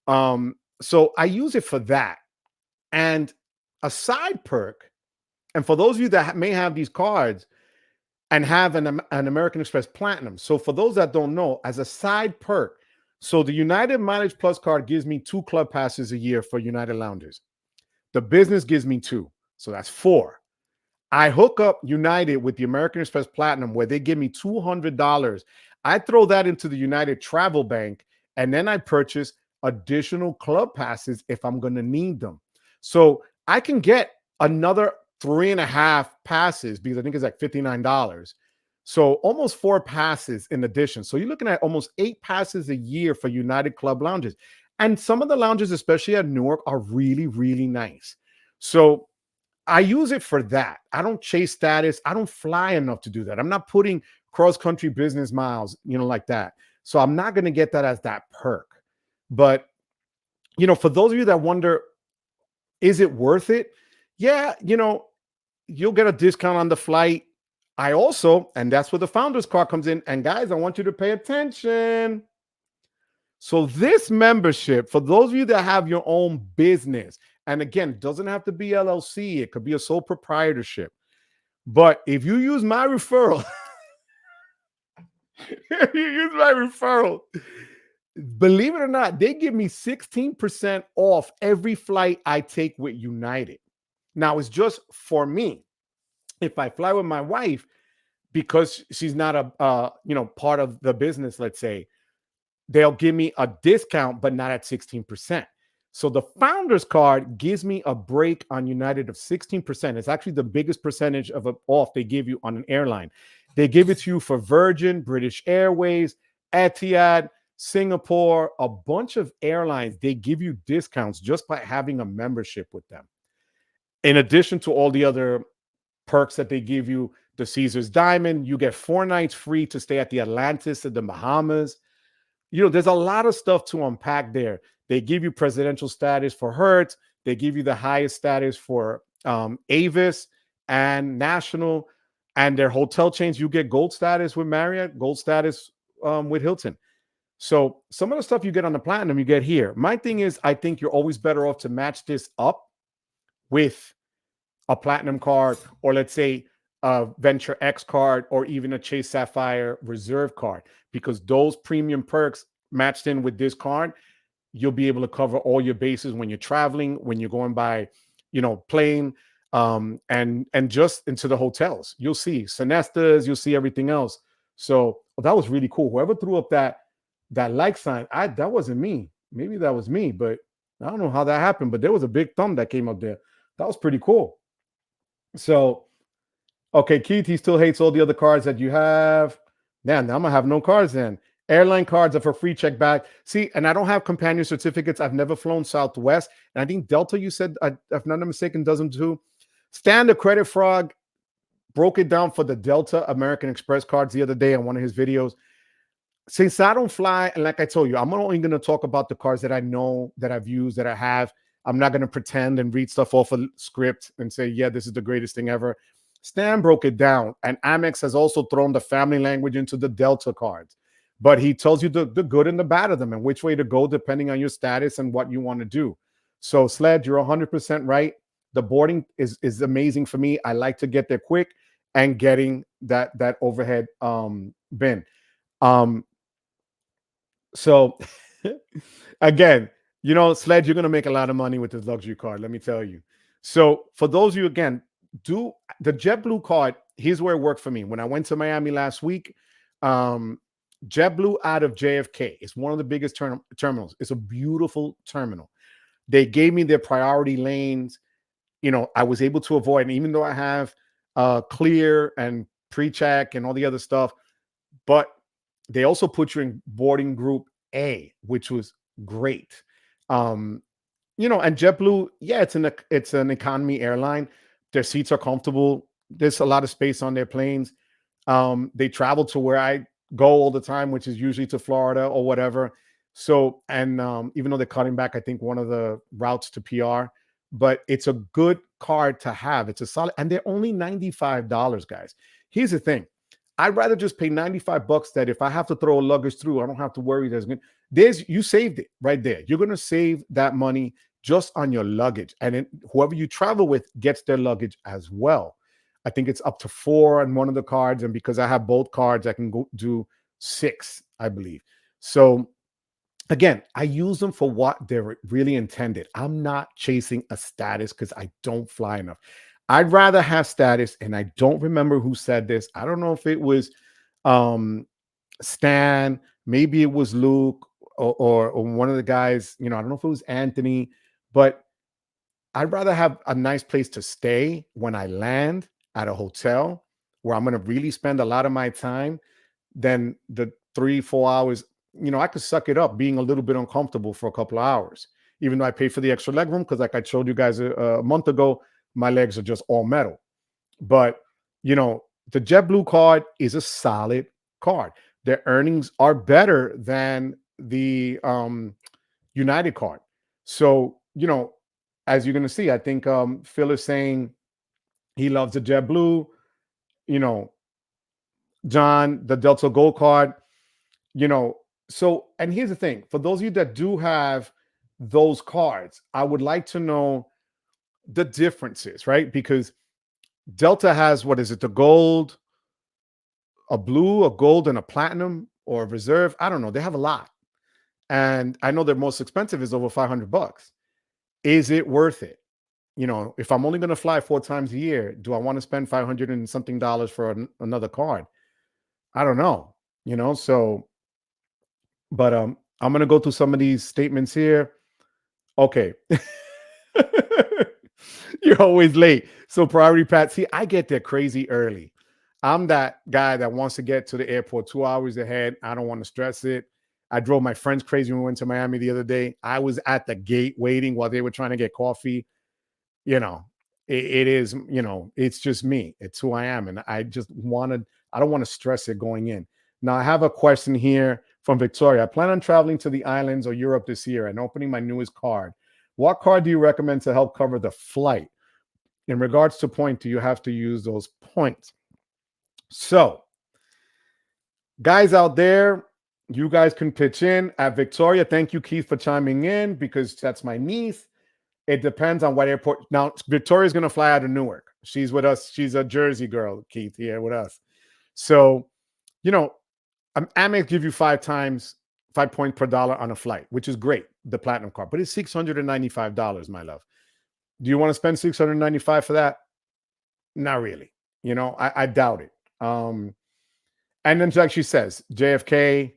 So I use it for that. And a side perk, and for those of you that may have these cards and have an American Express Platinum. So for those that don't know, as a side perk, so the United Mileage Plus card gives me 2 club passes a year for United Loungers. The business gives me 2. So that's 4. I hook up United with the American Express Platinum where they give me $200. I throw that into the United Travel Bank, and then I purchase additional club passes if I'm going to need them. So I can get another 3.5 passes because I think it's like $59. So almost 4 passes in addition. So you're looking at almost 8 passes a year for United Club lounges. And some of the lounges, especially at Newark, are really, really nice. So I use it for that. I don't chase status. I don't fly enough to do that. I'm not putting cross-country business miles, like that. So I'm not going to get that as that perk. But, for those of you that wonder, is it worth it? Yeah, you'll get a discount on the flight. I also, and that's where the founder's card comes in. And guys, I want you to pay attention. So this membership, for those of you that have your own business, and again, it doesn't have to be LLC. It could be a sole proprietorship. But if you use my referral, believe it or not, they give me 16% off every flight I take with United. Now, it's just for me. If I fly with my wife, because she's not a part of the business, let's say, they'll give me a discount, but not at 16%. So the founder's card gives me a break on United of 16%. It's actually the biggest percentage of off they give you on an airline. They give it to you for Virgin, British Airways, Etihad, Singapore, a bunch of airlines. They give you discounts just by having a membership with them. In addition to all the other perks that they give you, the Caesars Diamond, you get 4 nights free to stay at the Atlantis at the Bahamas. There's a lot of stuff to unpack there. They give you presidential status for Hertz. They give you the highest status for Avis and National, and their hotel chains. You get gold status with Marriott, gold status with Hilton. So some of the stuff you get on the Platinum, you get here. My thing is, I think you're always better off to match this up with a Platinum card, or let's say a Venture X card, or even a Chase Sapphire Reserve card, because those premium perks matched in with this card, you'll be able to cover all your bases when you're traveling, when you're going by, plane, and just into the hotels. You'll see Sinestas, you'll see everything else. So that was really cool. Whoever threw up that like sign, that wasn't me. Maybe that was me, but I don't know how that happened. But there was a big thumb that came up there. That was pretty cool. So, okay, Keith, he still hates all the other cards that you have. Man, I'm gonna have no cards then. Airline cards are for free check back. See, and I don't have companion certificates. I've never flown Southwest. And I think Delta, you said, if I'm not mistaken, does them too. Stan the Credit Frog broke it down for the Delta American Express cards the other day on one of his videos. Since I don't fly, and like I told you, I'm only going to talk about the cards that I know, that I've used, that I have. I'm not going to pretend and read stuff off a script and say, yeah, this is the greatest thing ever. Stan broke it down. And Amex has also thrown the family language into the Delta cards. But he tells you the good and the bad of them and which way to go depending on your status and what you want to do. So, Sled, you're 100% right. The boarding is amazing for me. I like to get there quick and getting that overhead bin. So, again, Sled, you're going to make a lot of money with this luxury card, let me tell you. So, for those of you, again, do the JetBlue card. Here's where it worked for me. When I went to Miami last week, JetBlue out of JFK is one of the biggest terminals. It's a beautiful terminal. They gave me their priority lanes. I was able to avoid, and even though I have clear and pre-check and all the other stuff, but they also put you in boarding group A, which was great. And JetBlue, yeah, it's an economy airline. Their seats are comfortable. There's a lot of space on their planes. They travel to where I go all the time, which is usually to Florida or whatever. So, and even though they're cutting back, I think one of the routes to PR, but it's a good card to have. It's a solid, and they're only $95, guys. Here's the thing. I'd rather just pay 95 bucks that if I have to throw a luggage through, I don't have to worry there's you saved it right there. You're gonna save that money just on your luggage. And then whoever you travel with gets their luggage as well. I think it's up to 4 on one of the cards. And because I have both cards, I can go do 6, I believe. So again, I use them for what they're really intended. I'm not chasing a status because I don't fly enough. I'd rather have status, and I don't remember who said this. I don't know if it was um, Stan, maybe it was Luke, or one of the guys. I don't know if it was Anthony, but I'd rather have a nice place to stay when I land at a hotel where I'm going to really spend a lot of my time than the 3-4 hours. I could suck it up being a little bit uncomfortable for a couple of hours, even though I pay for the extra leg room because, like I showed you guys a month ago, my legs are just all metal. But the JetBlue card is a solid card. Their earnings are better than the United card. So as you're going to see, I think Phil is saying he loves the JetBlue. John, the Delta Gold card. So, and here's the thing, for those of you that do have those cards, I would like to know the differences, right? Because Delta has, what is it, the gold, a blue, a gold, and a platinum, or a reserve. I don't know. They have a lot. And I know their most expensive is over 500 bucks. Is it worth it? If I'm only going to fly 4 times a year, do I want to spend 500 and something dollars for another card? I don't know, so, but I'm going to go through some of these statements here. Okay. You're always late. So priority Pat, see, I get there crazy early. I'm that guy that wants to get to the airport 2 hours ahead. I don't want to stress it. I drove my friends crazy when we went to Miami the other day. I was at the gate waiting while they were trying to get coffee. It is, it's just me. It's who I am. And I don't want to stress it going in. Now, I have a question here from Victoria. I plan on traveling to the islands or Europe this year and opening my newest card. What card do you recommend to help cover the flight? In regards to point, do you have to use those points? So, guys out there, you guys can pitch in at Victoria. Thank you, Keith, for chiming in because that's my niece. It depends on what airport. Now, Victoria's going to fly out of Newark. She's with us. She's a Jersey girl, Keith, here with us. So, Amex give you 5 points per dollar on a flight, which is great, the platinum card, but it's $695, my love. Do you want to spend $695 for that? Not really. I doubt it. And then like she says, JFK,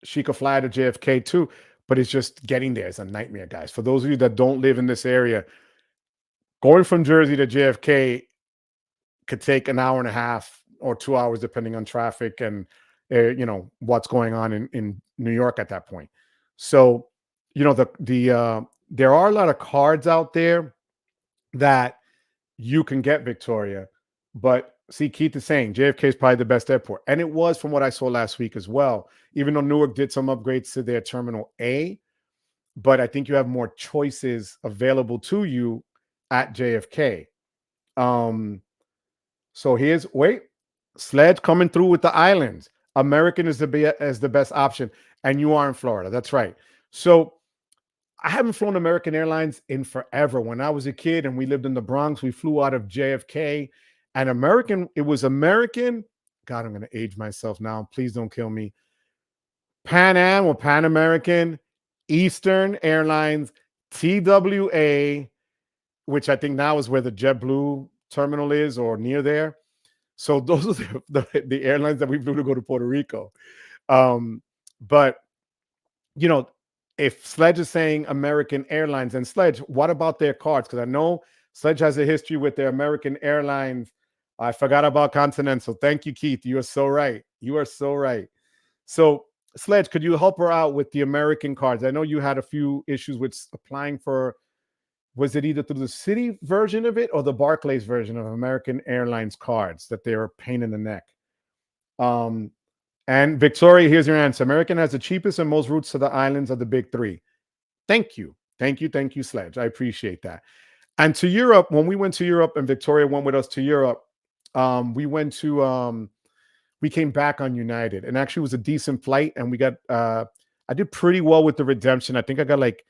she could fly to JFK too, but it's just getting there is a nightmare, guys. For those of you that don't live in this area, going from Jersey to JFK could take an hour and a half or 2 hours, depending on traffic and what's going on in New York at that point. So, there are a lot of cards out there that you can get, Victoria. But see, Keith is saying JFK is probably the best airport. And it was from what I saw last week as well, even though Newark did some upgrades to their Terminal A. But I think you have more choices available to you at JFK. So Sledge coming through with the islands. American is the best option. And you are in Florida. That's right. So I haven't flown American Airlines in forever. When I was a kid and we lived in the Bronx, we flew out of JFK. And it was American. God, I'm going to age myself now. Please don't kill me. Pan Am or Pan American, Eastern Airlines, TWA, which I think now is where the JetBlue terminal is or near there. So those are the airlines that we flew to go to Puerto Rico. But, if Sledge is saying American Airlines, and Sledge, what about their cards? Because I know Sledge has a history with their American Airlines. I forgot about Continental. Thank you, Keith. You are so right. You are so right. So, Sledge, could you help her out with the American cards? I know you had a few issues with applying for, was it either through the city version of it or the Barclays version of American Airlines cards that they were a pain in the neck? And Victoria, here's your answer. American has the cheapest and most routes to the islands of the big 3. Thank you. Thank you, Sledge. I appreciate that. And to Europe, when we went to Europe and Victoria went with us to Europe, we went to we came back on United, and actually it was a decent flight, and we got I did pretty well with the redemption. I think I got like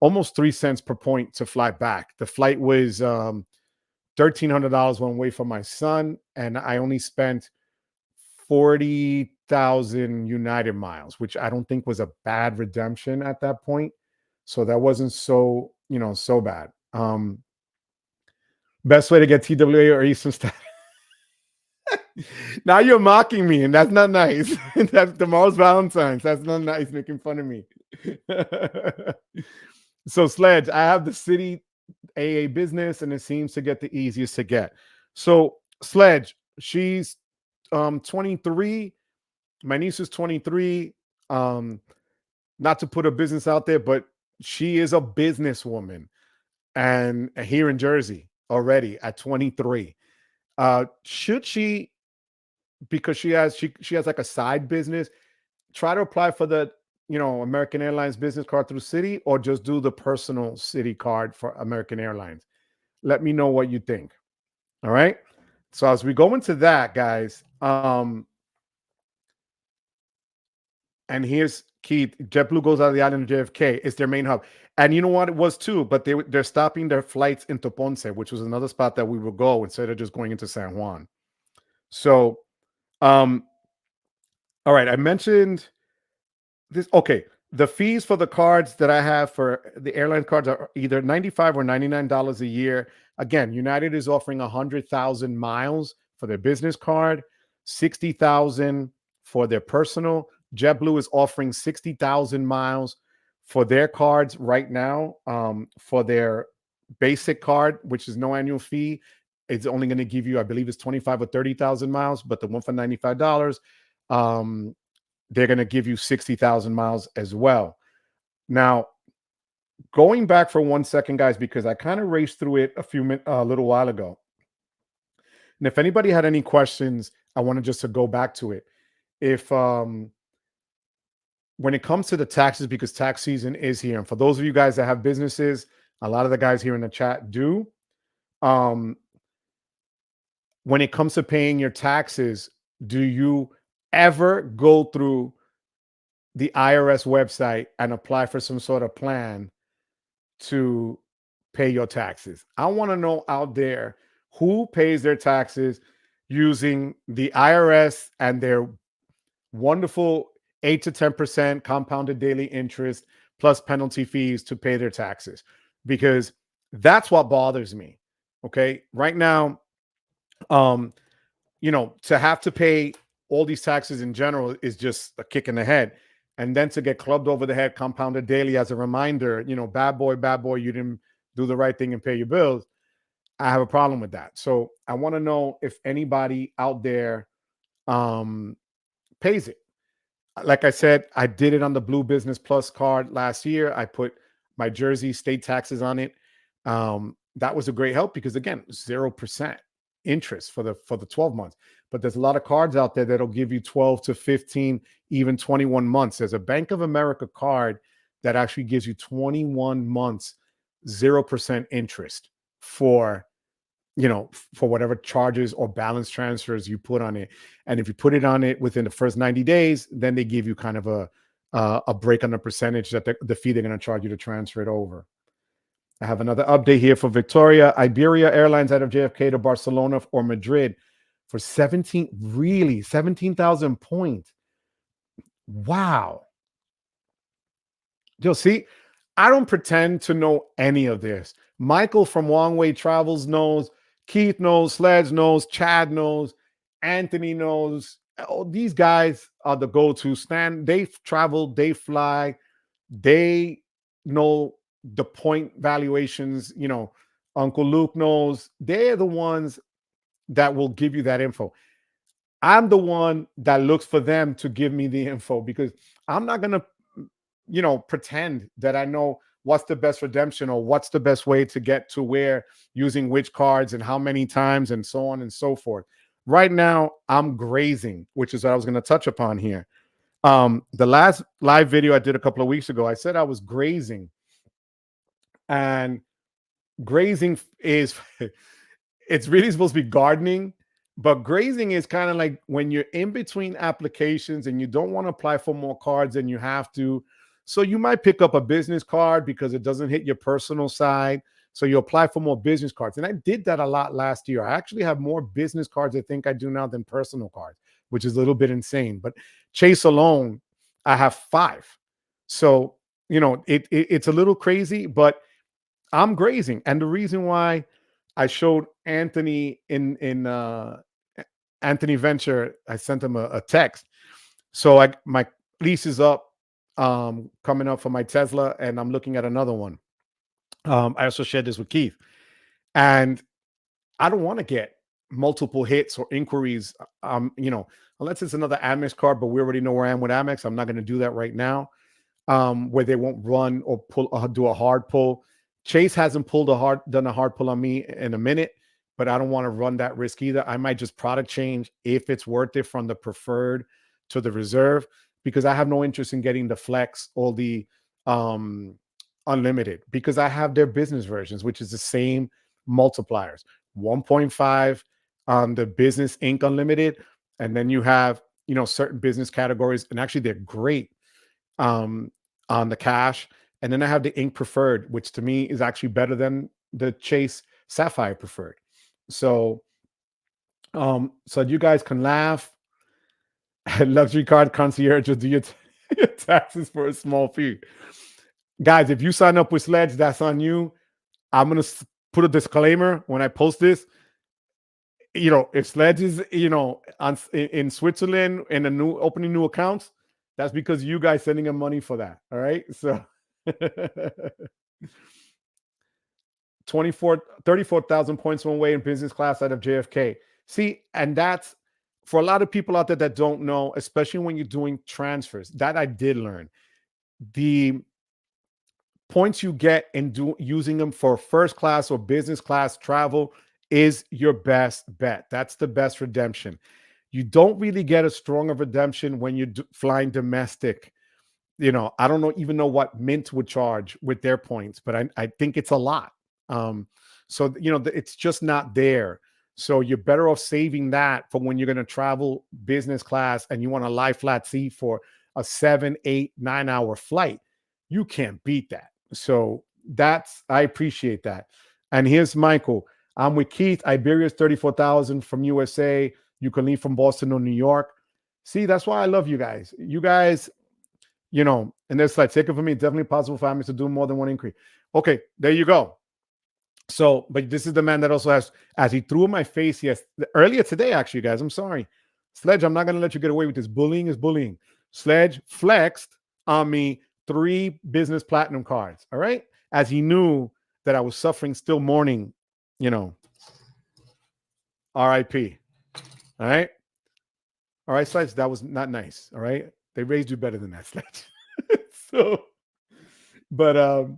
almost 3 cents per point to fly back. The flight was $1,300 one way for my son, and I only spent 40,000 United miles, which I don't think was a bad redemption at that point. So that wasn't so, so bad. Best way to get TWA or Eastern Standard. Now you're mocking me, and that's not nice. That's tomorrow's Valentine's. That's not nice, making fun of me. So, Sledge, I have the City AA business, and it seems to get the easiest to get. So, Sledge, she's 23. My niece is 23. Not to put a business out there, but she is a businesswoman, and here in Jersey already at 23. Should she, because she has like a side business, try to apply for the American Airlines business card through Citi, or just do the personal Citi card for American Airlines? Let me know what you think. All right. So as we go into that, guys, and here's Keith. JetBlue goes out of the island of JFK. It's their main hub. And you know what? It was too, but they're stopping their flights into Ponce, which was another spot that we would go instead of just going into San Juan. So, all right, I mentioned this. Okay, the fees for the cards that I have for the airline cards are either $95 or $99 a year. Again, United is offering 100,000 miles for their business card, 60,000 for their personal. JetBlue is offering 60,000 miles for their cards right now. For their basic card, which is no annual fee, it's only going to give you, I believe, it's 25 or 30,000 miles. But the one for $95, they're going to give you 60,000 miles as well. Now, going back for 1 second, guys, because I kind of raced through it a little while ago. And if anybody had any questions, I wanted just to go back to it. If when it comes to the taxes, because tax season is here, and for those of you guys that have businesses, a lot of the guys here in the chat do. When it comes to paying your taxes, do you ever go through the IRS website and apply for some sort of plan to pay your taxes? I want to know out there who pays their taxes using the IRS and their wonderful 8 to 10% compounded daily interest plus penalty fees to pay their taxes, because that's what bothers me. Okay. Right now, to have to pay all these taxes in general is just a kick in the head. And then to get clubbed over the head, compounded daily as a reminder, bad boy, you didn't do the right thing and pay your bills. I have a problem with that. So I want to know if anybody out there pays it. Like I said, I did it on the Blue Business Plus card last year. I put my Jersey state taxes on it. That was a great help because, again, 0% interest for the 12 months. But there's a lot of cards out there that'll give you 12 to 15, even 21 months. There's a Bank of America card that actually gives you 21 months, 0% interest for whatever charges or balance transfers you put on it. And if you put it on it within the first 90 days, then they give you kind of a break on the percentage that the fee they're going to charge you to transfer it over. I have another update here for Victoria. Iberia Airlines out of JFK to Barcelona or Madrid for 17,000 points. Wow. You'll see, I don't pretend to know any of this. Michael from Long Way Travels knows. Keith knows. Sledge knows. Chad knows. Anthony knows. Oh, these guys are the go-to. Stan, they travel, they fly, they know the point valuations. Uncle Luke knows. They're the ones that will give you that info. I'm the one that looks for them to give me the info, because I'm not going to pretend that I know what's the best redemption or what's the best way to get to where using which cards and how many times and so on and so forth. Right now, I'm grazing, which is what I was going to touch upon here. The last live video I did a couple of weeks ago, I said I was grazing And grazing is it's really supposed to be gardening, but grazing is kind of like when you're in between applications and you don't want to apply for more cards than you have to. So you might pick up a business card because it doesn't hit your personal side. So you apply for more business cards. And I did that a lot last year. I actually have more business cards, I think I do now, than personal cards, which is a little bit insane. But Chase alone, I have 5. So, it's a little crazy, but I'm grazing. And the reason why I showed Anthony in Anthony Venture, I sent him a text. So my lease is up, coming up for my Tesla, and I'm looking at another one. I also shared this with Keith, and I don't want to get multiple hits or inquiries. Unless it's another Amex card, but we already know where I am with Amex. I'm not going to do that right now. Where they won't run or do a hard pull. Chase hasn't done a hard pull on me in a minute, but I don't want to run that risk either. I might just product change if it's worth it from the preferred to the reserve, because I have no interest in getting the flex or the unlimited, because I have their business versions, which is the same multipliers, 1.5 on the business Inc. unlimited. And then you have, certain business categories, and actually they're great on the cash. And then I have the Ink Preferred, which to me is actually better than the Chase Sapphire Preferred. So you guys can laugh. Luxury card concierge will do your taxes for a small fee. Guys, if you sign up with Sledge, that's on you. I'm going to put a disclaimer when I post this. If Sledge is, in Switzerland and opening new accounts, that's because you guys sending him money for that. All right. So 34,000 points one way in business class out of JFK. See, and that's for a lot of people out there that don't know, especially when you're doing transfers, that I did learn. The points you get in using them for first class or business class travel is your best bet. That's the best redemption. You don't really get a stronger redemption when you're flying domestic. I don't even know what Mint would charge with their points, but I think it's a lot. So it's just not there. So you're better off saving that for when you're going to travel business class and you want to lie flat seat for a 7, 8, 9 hour flight. You can't beat that. So I appreciate that. And here's Michael. I'm with Keith. Iberia's 34,000 from USA. You can leave from Boston or New York. See, that's why I love you guys. You guys, and there's like, take it from me, definitely possible for Amex to do more than one increase. Okay, there you go. So, but this is the man that also has, as he threw in my face, earlier today, actually, guys, I'm sorry. Sledge, I'm not going to let you get away with this. Bullying is bullying. Sledge flexed on me 3 business platinum cards, all right? As he knew that I was suffering, still mourning, RIP, all right? All right, Sledge, that was not nice, all right? They raised you better than that, Sledge. But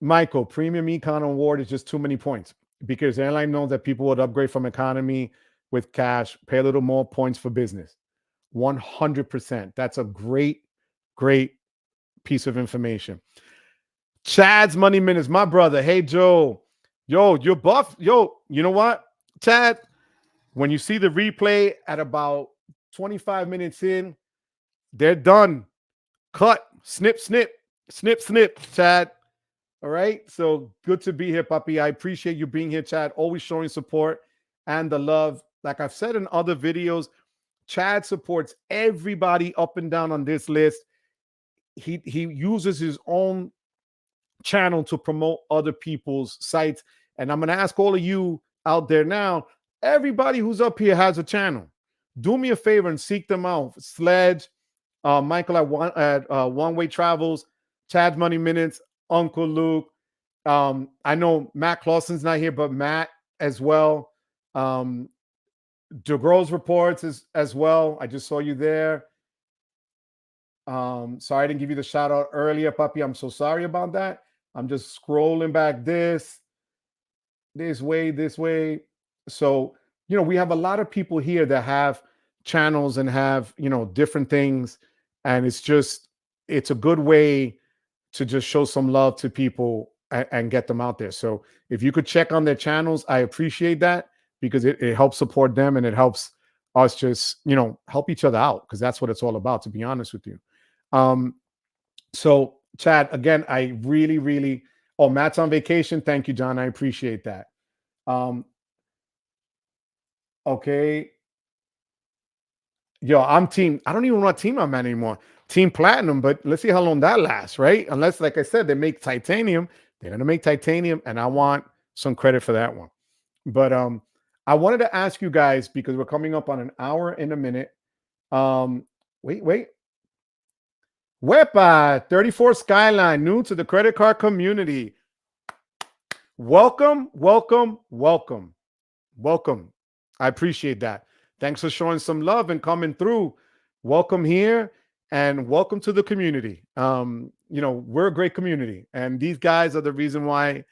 Michael, premium econ award is just too many points because the airline knows that people would upgrade from economy with cash, pay a little more points for business. 100%. That's a great piece of information. Chad's Money Minutes, my brother. Hey, Joe. Yo, you're buff. Yo, you know what, Chad? When you see the replay at about 25 minutes in, they're done. Cut. Snip, snip. Snip, snip, Chad. All right. So good to be here, puppy. I appreciate you being here, Chad. Always showing support and the love. Like I've said in other videos, Chad supports everybody up and down on this list. He uses his own channel to promote other people's sites. And I'm going to ask all of you out there now, everybody who's up here has a channel. Do me a favor and seek them out. Sledge, Michael at One Way Travels, Chad's Money Minutes, Uncle Luke. I know Matt Clausen's not here, but Matt as well. DeGros reports as well. I just saw you there. Sorry I didn't give you the shout out earlier, puppy. I'm so sorry about that. I'm just scrolling back this way. So, we have a lot of people here that have channels and have, different things. And it's a good way to just show some love to people and get them out there. So if you could check on their channels, I appreciate that, because it helps support them, and it helps us just, help each other out, because that's what it's all about, to be honest with you. Um, so Chad, again, I really, really, oh, Matt's on vacation. Thank you, John. I appreciate that. Um, okay. Yo, I don't even know what team I'm at anymore. Team Platinum, but let's see how long that lasts, right? Unless, like I said, they make titanium. They're gonna make titanium, and I want some credit for that one. But I wanted to ask you guys, because we're coming up on an hour in a minute. Um, wait. Wepa 34 Skyline, new to the credit card community. Welcome, welcome, welcome, welcome. I appreciate that. Thanks for showing some love and coming through. Welcome here, and welcome to the community. We're a great community, and these guys are the reason why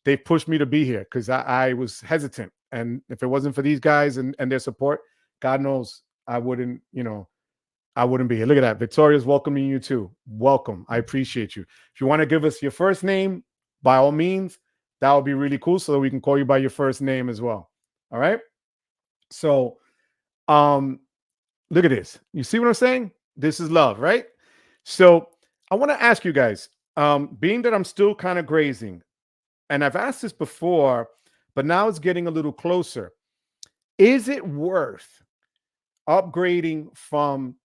they pushed me to be here, because I was hesitant. And if it wasn't for these guys and their support, God knows I wouldn't be here. Look at that. Victoria's welcoming you too. Welcome. I appreciate you. If you want to give us your first name, by all means, that would be really cool, so that we can call you by your first name as well. All right. So look at this. You see what I'm saying? This is love, right? So I want to ask you guys, being that I'm still kind of grazing, and I've asked this before, but now it's getting a little closer. Is it worth upgrading from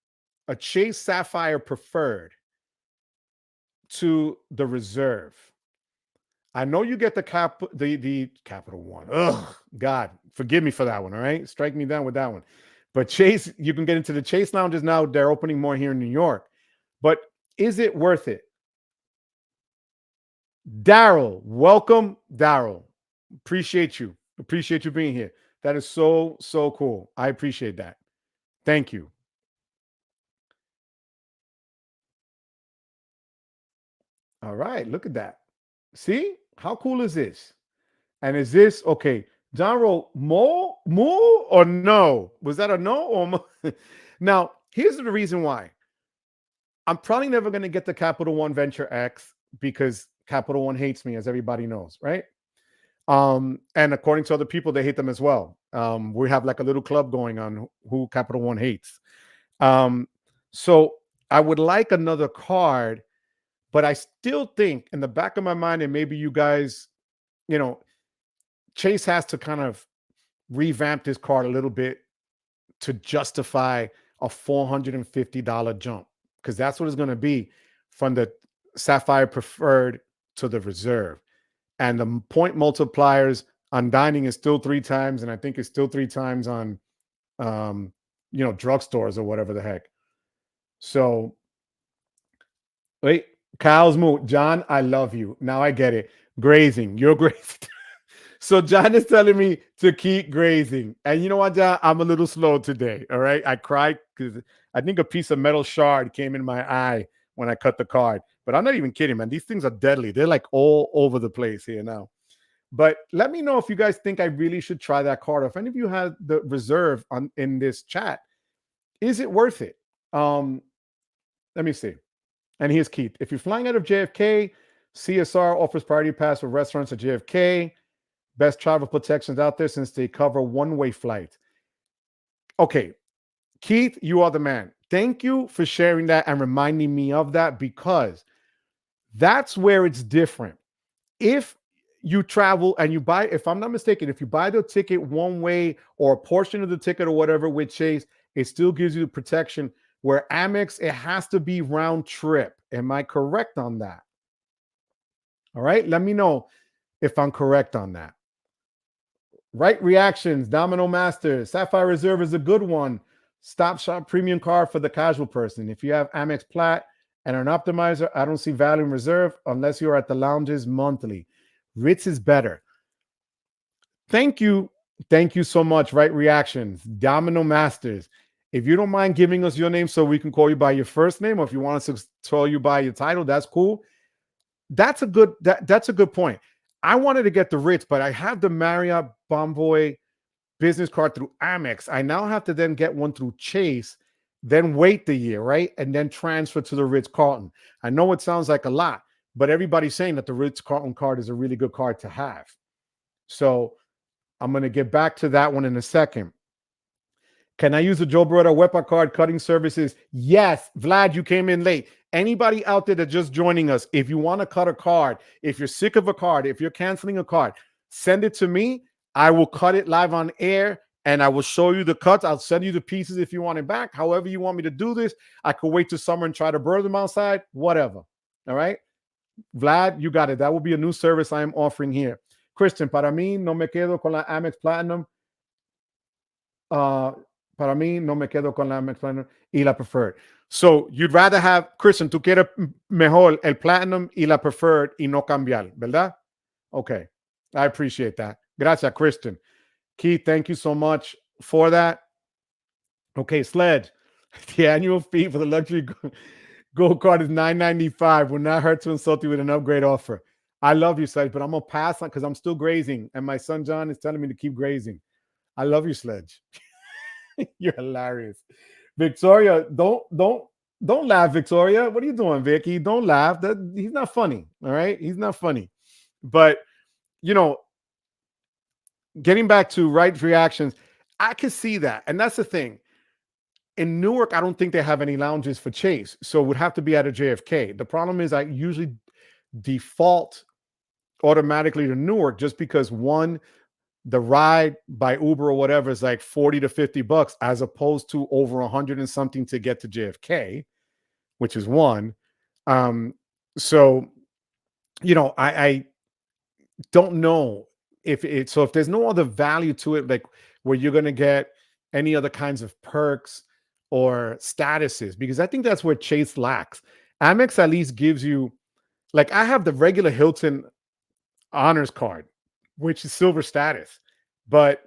a Chase Sapphire Preferred to the Reserve? I know you get the Capital One. Ugh, God, forgive me for that one. All right, strike me down with that one. But Chase, you can get into the Chase lounges now. They're opening more here in New York. But is it worth it? Daryl, welcome, Daryl. Appreciate you. Appreciate you being here. That is so, so cool. I appreciate that. Thank you. All right, look at that. See, how cool is this? And is this okay? John wrote more or no? Was that a no or mo? Now, here's the reason why. I'm probably never going to get the Capital One Venture X, because Capital One hates me, as everybody knows, right? And according to other people, they hate them as well. We have like a little club going on who Capital One hates. So I would like another card, but I still think in the back of my mind, and maybe you guys, Chase has to kind of revamp this card a little bit to justify a $450 jump, because that's what it's going to be from the Sapphire Preferred to the Reserve. And the point multipliers on dining is still 3 times, and I think it's still 3 times on drugstores or whatever the heck. So wait, Kyle's mood. John, I love you. Now I get it. Grazing. You're grazing. So John is telling me to keep grazing. And you know what, John? I'm a little slow today. All right. I cried because I think a piece of metal shard came in my eye when I cut the card. But I'm not even kidding, man. These things are deadly. They're like all over the place here now. But let me know if you guys think I really should try that card. Or if any of you had the Reserve in this chat, is it worth it? Let me see. And here's Keith. If you're flying out of JFK, CSR offers priority pass for restaurants at JFK. Best travel protections out there since they cover one-way flights. Okay, Keith, you are the man. Thank you for sharing that and reminding me of that, because that's where it's different. If you travel and you buy, if I'm not mistaken, if you buy the ticket one way or a portion of the ticket or whatever with Chase, it still gives you the protection. Where Amex, it has to be round trip. Am I correct on that? All right, let me know if I'm correct on that. Right reactions, Domino Masters, Sapphire Reserve is a good one. Stop Shop premium card for the casual person. If you have Amex Plat and an optimizer, I don't see value in Reserve unless you're at the lounges monthly. Ritz is better. Thank you. Thank you so much. Right reactions, Domino Masters. If you don't mind giving us your name so we can call you by your first name, or if you want us to call you by your title, that's cool. That's a good point. I wanted to get the Ritz, but I have the Marriott Bonvoy business card through Amex. I now have to then get one through Chase, then wait the year, right? And then transfer to the Ritz-Carlton. I know it sounds like a lot, but everybody's saying that the Ritz-Carlton card is a really good card to have. So I'm going to get back to that one in a second. Can I use the Joe Broda Wepa card cutting services? Yes. Vlad, you came in late. Anybody out there that's just joining us, if you want to cut a card, if you're sick of a card, if you're canceling a card, send it to me. I will cut it live on air and I will show you the cuts. I'll send you the pieces if you want it back. However you want me to do this. I could wait till summer and try to burn them outside. Whatever. All right. Vlad, you got it. That will be a new service I am offering here. Christian, para mí no me quedo con la Amex Platinum. Para mí no me quedo con la Amex Platinum y la Preferred. So you'd rather have, Christian, tú quieres mejor el Platinum y la Preferred y no cambiar, ¿verdad? Okay. I appreciate that. Gracias, Christian. Keith, thank you so much for that. Okay, Sledge. The annual fee for the luxury gold card is $9.95. Will not hurt to insult you with an upgrade offer. I love you, Sledge, but I'm going to pass on because I'm still grazing. And my son, John, is telling me to keep grazing. I love you, Sledge. You're hilarious. Victoria, don't laugh, Victoria. What are you doing, Vicky? Don't laugh. He's not funny. All right. He's not funny. But, you know, getting back to right reactions, I can see that. And that's the thing. In Newark, I don't think they have any lounges for Chase. So it would have to be at a JFK. The problem is I usually default automatically to Newark just because one, the ride by Uber or whatever is like 40 to 50 bucks as opposed to over 100 and something to get to JFK, which is one. So, you know, I don't know if there's no other value to it, like where you're going to get any other kinds of perks or statuses, because I think that's where Chase lacks. Amex at least gives you, like I have the regular Hilton Honors card, which is silver status. But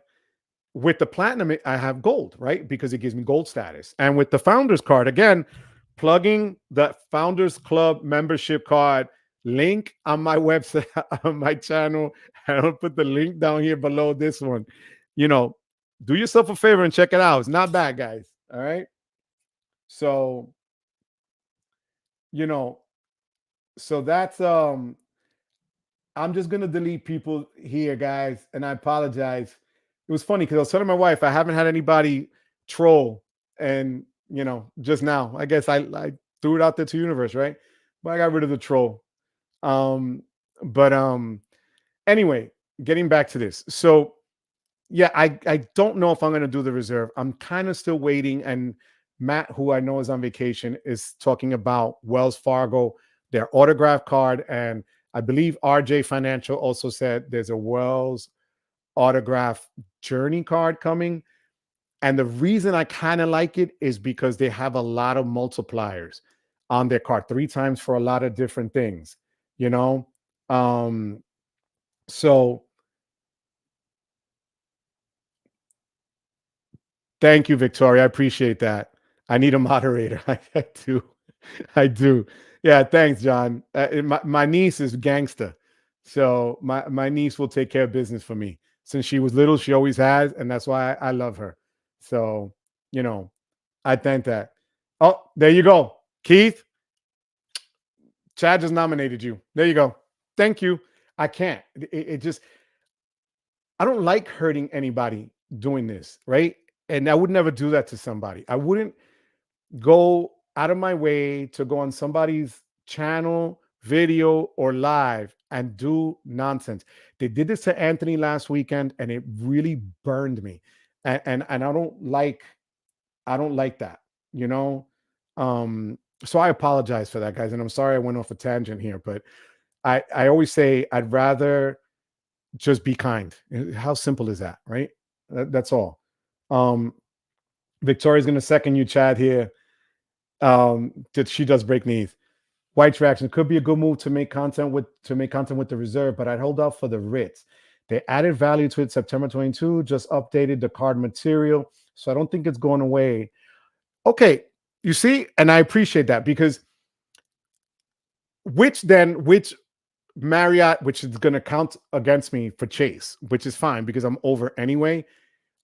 with the platinum, I have gold, right? Because it gives me gold status. And with the founders card, again, plugging the Founders Club membership card link on my website, on my channel. I'll put the link down here below this one. You know, do yourself a favor and check it out. It's not bad, guys. All right. So, you know, so that's I'm just gonna delete people here, guys, and I apologize. It was funny because I was telling my wife I haven't had anybody troll, and you know, just now, I guess I threw it out there to universe, right? But I got rid of the troll. But anyway, getting back to this. So yeah, I don't know if I'm gonna do the reserve. I'm kind of still waiting, and Matt, who I know is on vacation, is talking about Wells Fargo, their autograph card, and I believe RJ Financial also said there's a Wells autograph journey card coming. And the reason I kind of like it is because they have a lot of multipliers on their card, 3 times for a lot of different things, you know? So thank you, Victoria. I appreciate that. I need a moderator. I do. I do. Yeah, thanks, John. My niece is gangster. So my niece will take care of business for me. Since she was little, she always has, and that's why I love her. So, you know, I thank that. Oh, there you go. Keith, Chad just nominated you. There you go. Thank you. I can't. It just, I don't like hurting anybody doing this, right? And I would never do that to somebody. I wouldn't go out of my way to go on somebody's channel, video, or live and do nonsense. They did this to Anthony last weekend, and it really burned me. And I don't like that, you know. So I apologize for that, guys, and I'm sorry I went off a tangent here, but I always say I'd rather just be kind. How simple is that, right? That's all. Victoria's going to second you, Chad, here. That she does break knees. White reaction could be a good move to make content with the reserve, but I'd hold out for the Ritz. They added value to it September 22, just updated the card material, so I don't think it's going away. Okay, you see, and I appreciate that, because which Marriott, which is going to count against me for Chase, which is fine because I'm over anyway.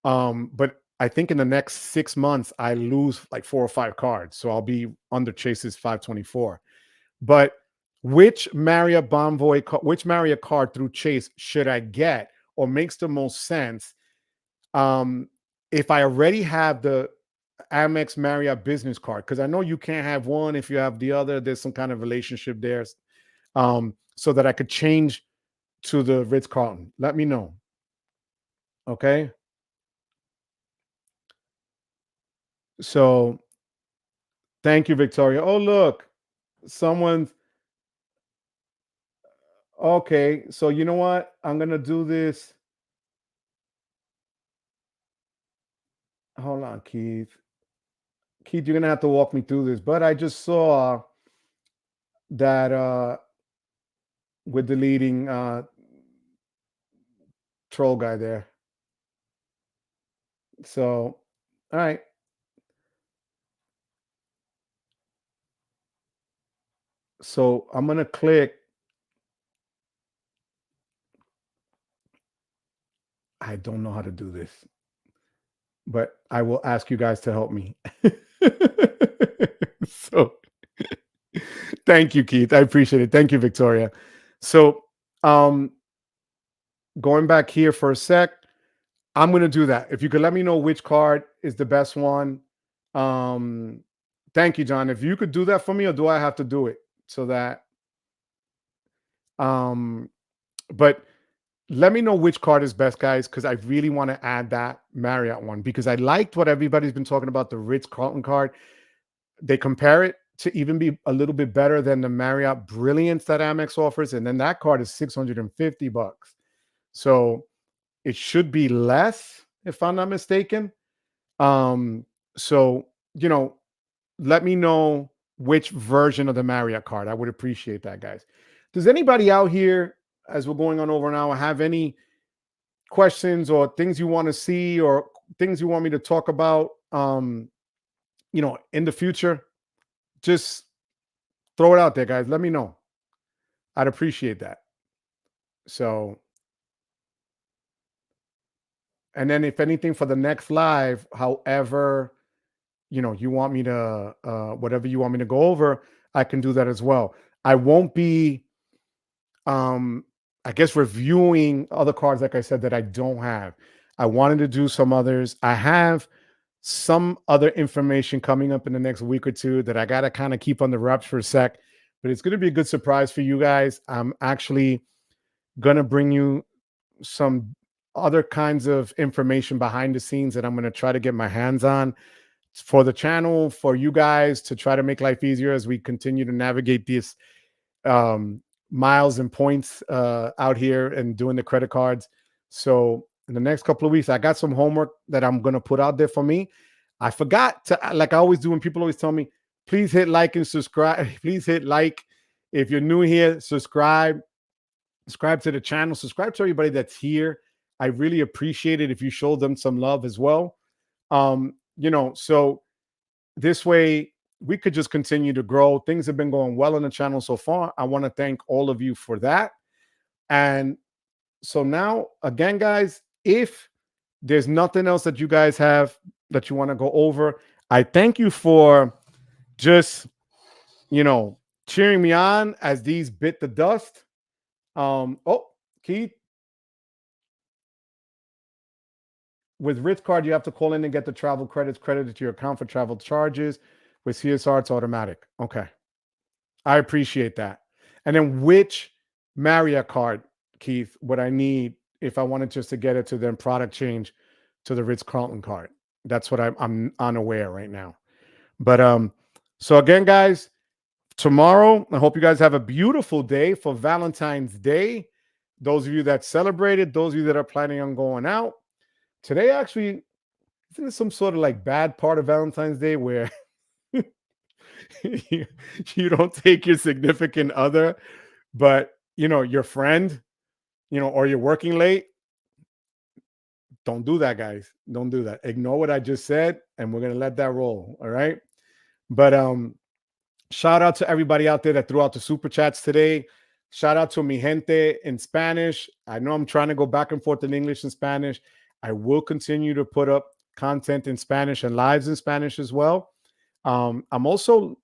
But I think in the next 6 months, I lose like 4 or 5 cards. So I'll be under Chase's 524. But which Marriott Bonvoy, which Marriott card through Chase should I get, or makes the most sense? If I already have the Amex Marriott business card, because I know you can't have one if you have the other. There's some kind of relationship there, so that I could change to the Ritz Carlton. Let me know. Okay. So thank you, Victoria. Oh, look, someone's okay. So you know what? I'm gonna do this. Hold on, Keith. Keith, you're gonna have to walk me through this. But I just saw that we're deleting troll guy there. So, all right. So I'm gonna click. I don't know how to do this, but I will ask you guys to help me. So thank you, Keith. I appreciate it. Thank you, Victoria. So um going back here for a sec, I'm gonna do that. If you could let me know which card is the best one. Um thank you, John. If you could do that for me, or do I have to do it so that um but let me know which card is best, guys, because I really want to add that Marriott one because I liked what everybody's been talking about the Ritz Carlton card. They compare it to even be a little bit better than the Marriott Brilliance that Amex offers, and then that card is $650. So it should be less, if I'm not mistaken. Um, so you know, let me know which version of the Marriott card. I would appreciate that, guys. Does anybody out here, as we're going on over an hour, have any questions or things you want to see or things you want me to talk about in the future? Just throw it out there, guys. Let me know. I'd appreciate that. So, and then if anything for the next live, however, you want me to whatever you want me to go over, I can do that as well. I won't be I guess reviewing other cards, like I said, that I don't have. I wanted to do some others. I have some other information coming up in the next week or two that I got to kind of keep on the wraps for a sec, but it's going to be a good surprise for you guys. I'm actually going to bring you some other kinds of information behind the scenes that I'm going to try to get my hands on for the channel, for you guys to try to make life easier as we continue to navigate this miles and points out here and doing the credit cards. So in the next couple of weeks, I got some homework that I'm going to put out there for me. I forgot to, like I always do when people always tell me, please hit like and subscribe. Please hit like. If you're new here, subscribe to the channel, subscribe to everybody that's here. I really appreciate it if you show them some love as well. So this way we could just continue to grow. Things have been going well on the channel so far. I want to thank all of you for that. And so now, again, guys, if there's nothing else that you guys have that you want to go over, I thank you for just, cheering me on as these bit the dust. Keith, with Ritz card, you have to call in and get the travel credits credited to your account for travel charges. With CSR, it's automatic. Okay. I appreciate that. And then which Marriott card, Keith, would I need if I wanted just to get it to then product change to the Ritz Carlton card? That's what I'm unaware right now. But so again, guys, tomorrow, I hope you guys have a beautiful day for Valentine's Day. Those of you that celebrated, those of you that are planning on going out. Today, actually, isn't it some sort of like bad part of Valentine's Day where you don't take your significant other, but your friend, or you're working late? Don't do that, guys. Don't do that. Ignore what I just said, and we're gonna let that roll. All right. But shout out to everybody out there that threw out the super chats today. Shout out to mi gente in Spanish. I know I'm trying to go back and forth in English and Spanish. I will continue to put up content in Spanish and lives in Spanish as well. I'm also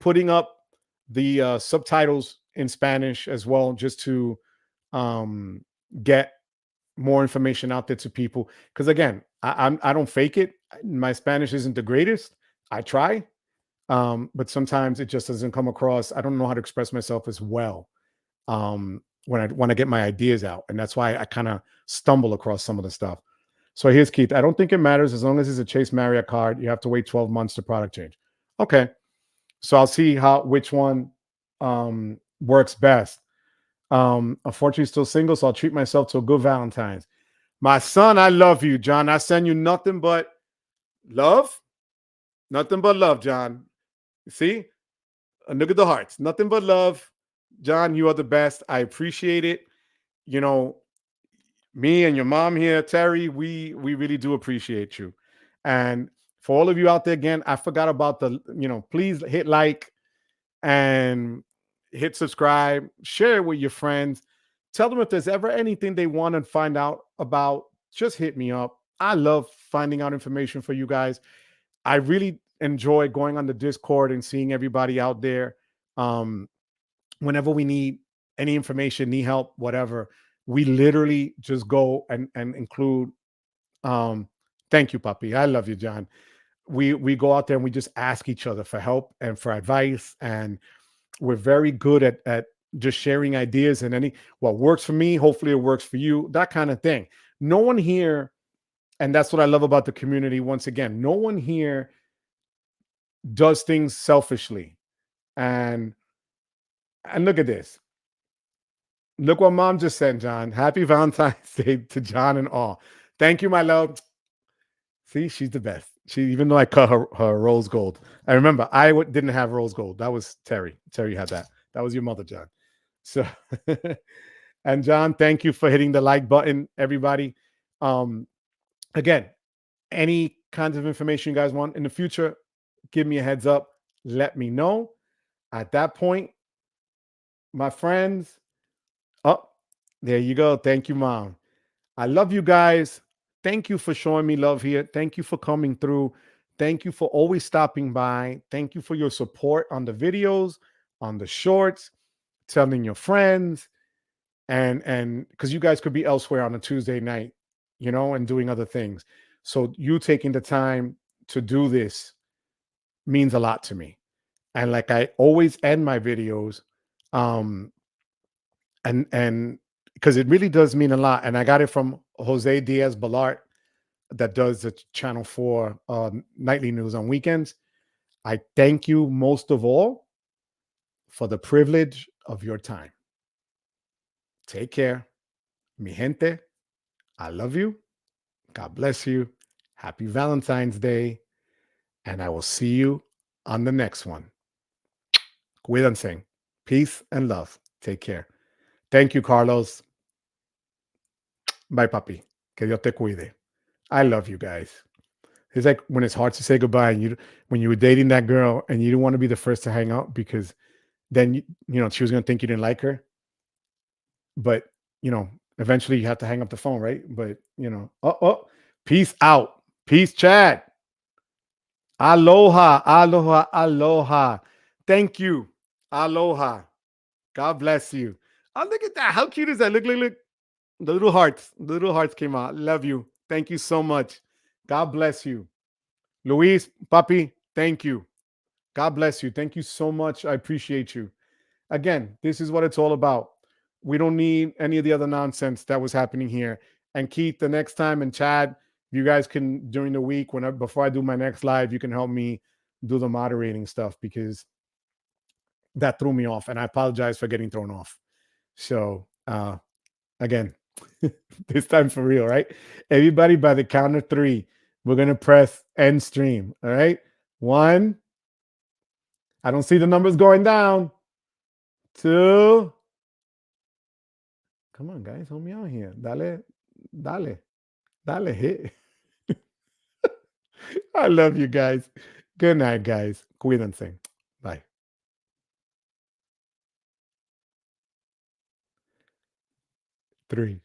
putting up the subtitles in Spanish as well, just to um, get more information out there to people. Because again, I don't fake it. My Spanish isn't the greatest. I try, but sometimes it just doesn't come across. I don't know how to express myself as well when I want to get my ideas out, and that's why I kind of stumble across some of the stuff. So here's Keith. I don't think it matters as long as it's a Chase Marriott card. You have to wait 12 months to product change. Okay, so I'll see how which one works best. Unfortunately, still single, so I'll treat myself to a good Valentine's. My son, I love you, John. I send you nothing but love, nothing but love, John. See, and look at the hearts, nothing but love, John. You are the best. I appreciate it. You know, me and your mom here, Terry, we really do appreciate you. And for all of you out there, again, I forgot about please hit like and hit subscribe, share it with your friends. Tell them if there's ever anything they want to find out about, just hit me up. I love finding out information for you guys. I really enjoy going on the Discord and seeing everybody out there. Um, Whenever we need any information, need help, whatever, we literally just go and include. Um, Thank you, puppy. I love you, John. We go out there and we just ask each other for help and for advice, and we're very good at just sharing ideas and any what works for me. Hopefully, it works for you. That kind of thing. No one here, and that's what I love about the community. Once again, no one here does things selfishly. And look at this. Look what mom just said, John. Happy Valentine's Day to John and all. Thank you, my love. See, she's the best. She, even though I cut her rose gold. I remember didn't have rose gold. That was Terry. Terry had that. That was your mother, John. So, and John, thank you for hitting the like button, everybody. Um, Again, any kinds of information you guys want in the future, give me a heads up. Let me know. At that point, my friends, oh, there you go. Thank you, mom. I love you guys. Thank you for showing me love here. Thank you for coming through. Thank you for always stopping by. Thank you for your support on the videos, on the shorts, telling your friends, and because you guys could be elsewhere on a Tuesday night, and doing other things. So you taking the time to do this means a lot to me. And like I always end my videos, um, and because it really does mean a lot. And I got it from Jose Diaz Balart, that does the Channel 4 nightly news on weekends. I thank you most of all for the privilege of your time. Take care. Mi gente, I love you. God bless you. Happy Valentine's Day. And I will see you on the next one. Cuídense. Peace and love. Take care. Thank you, Carlos. Bye, papi. Que Dios te cuide. I love you guys. It's like when it's hard to say goodbye, and when you were dating that girl and you didn't want to be the first to hang up because then she was going to think you didn't like her. But eventually you have to hang up the phone, right? But peace out. Peace, Chad. Aloha, aloha, aloha. Thank you. Aloha. God bless you. Oh, look at that. How cute is that? Look, look, look. The little hearts. The little hearts came out. Love you. Thank you so much. God bless you. Luis, papi, thank you. God bless you. Thank you so much. I appreciate you. Again, this is what it's all about. We don't need any of the other nonsense that was happening here. And Keith, the next time, and Chad, you guys can, during the week, before I do my next live, you can help me do the moderating stuff, because that threw me off. And I apologize for getting thrown off. So again, this time for real, right? Everybody, by the count of 3, we're going to press end stream. All right. 1. I don't see the numbers going down. 2. Come on, guys. Help me out here. Dale, dale, dale, hit. I love you guys. Good night, guys. Cuídense. Bye. 3.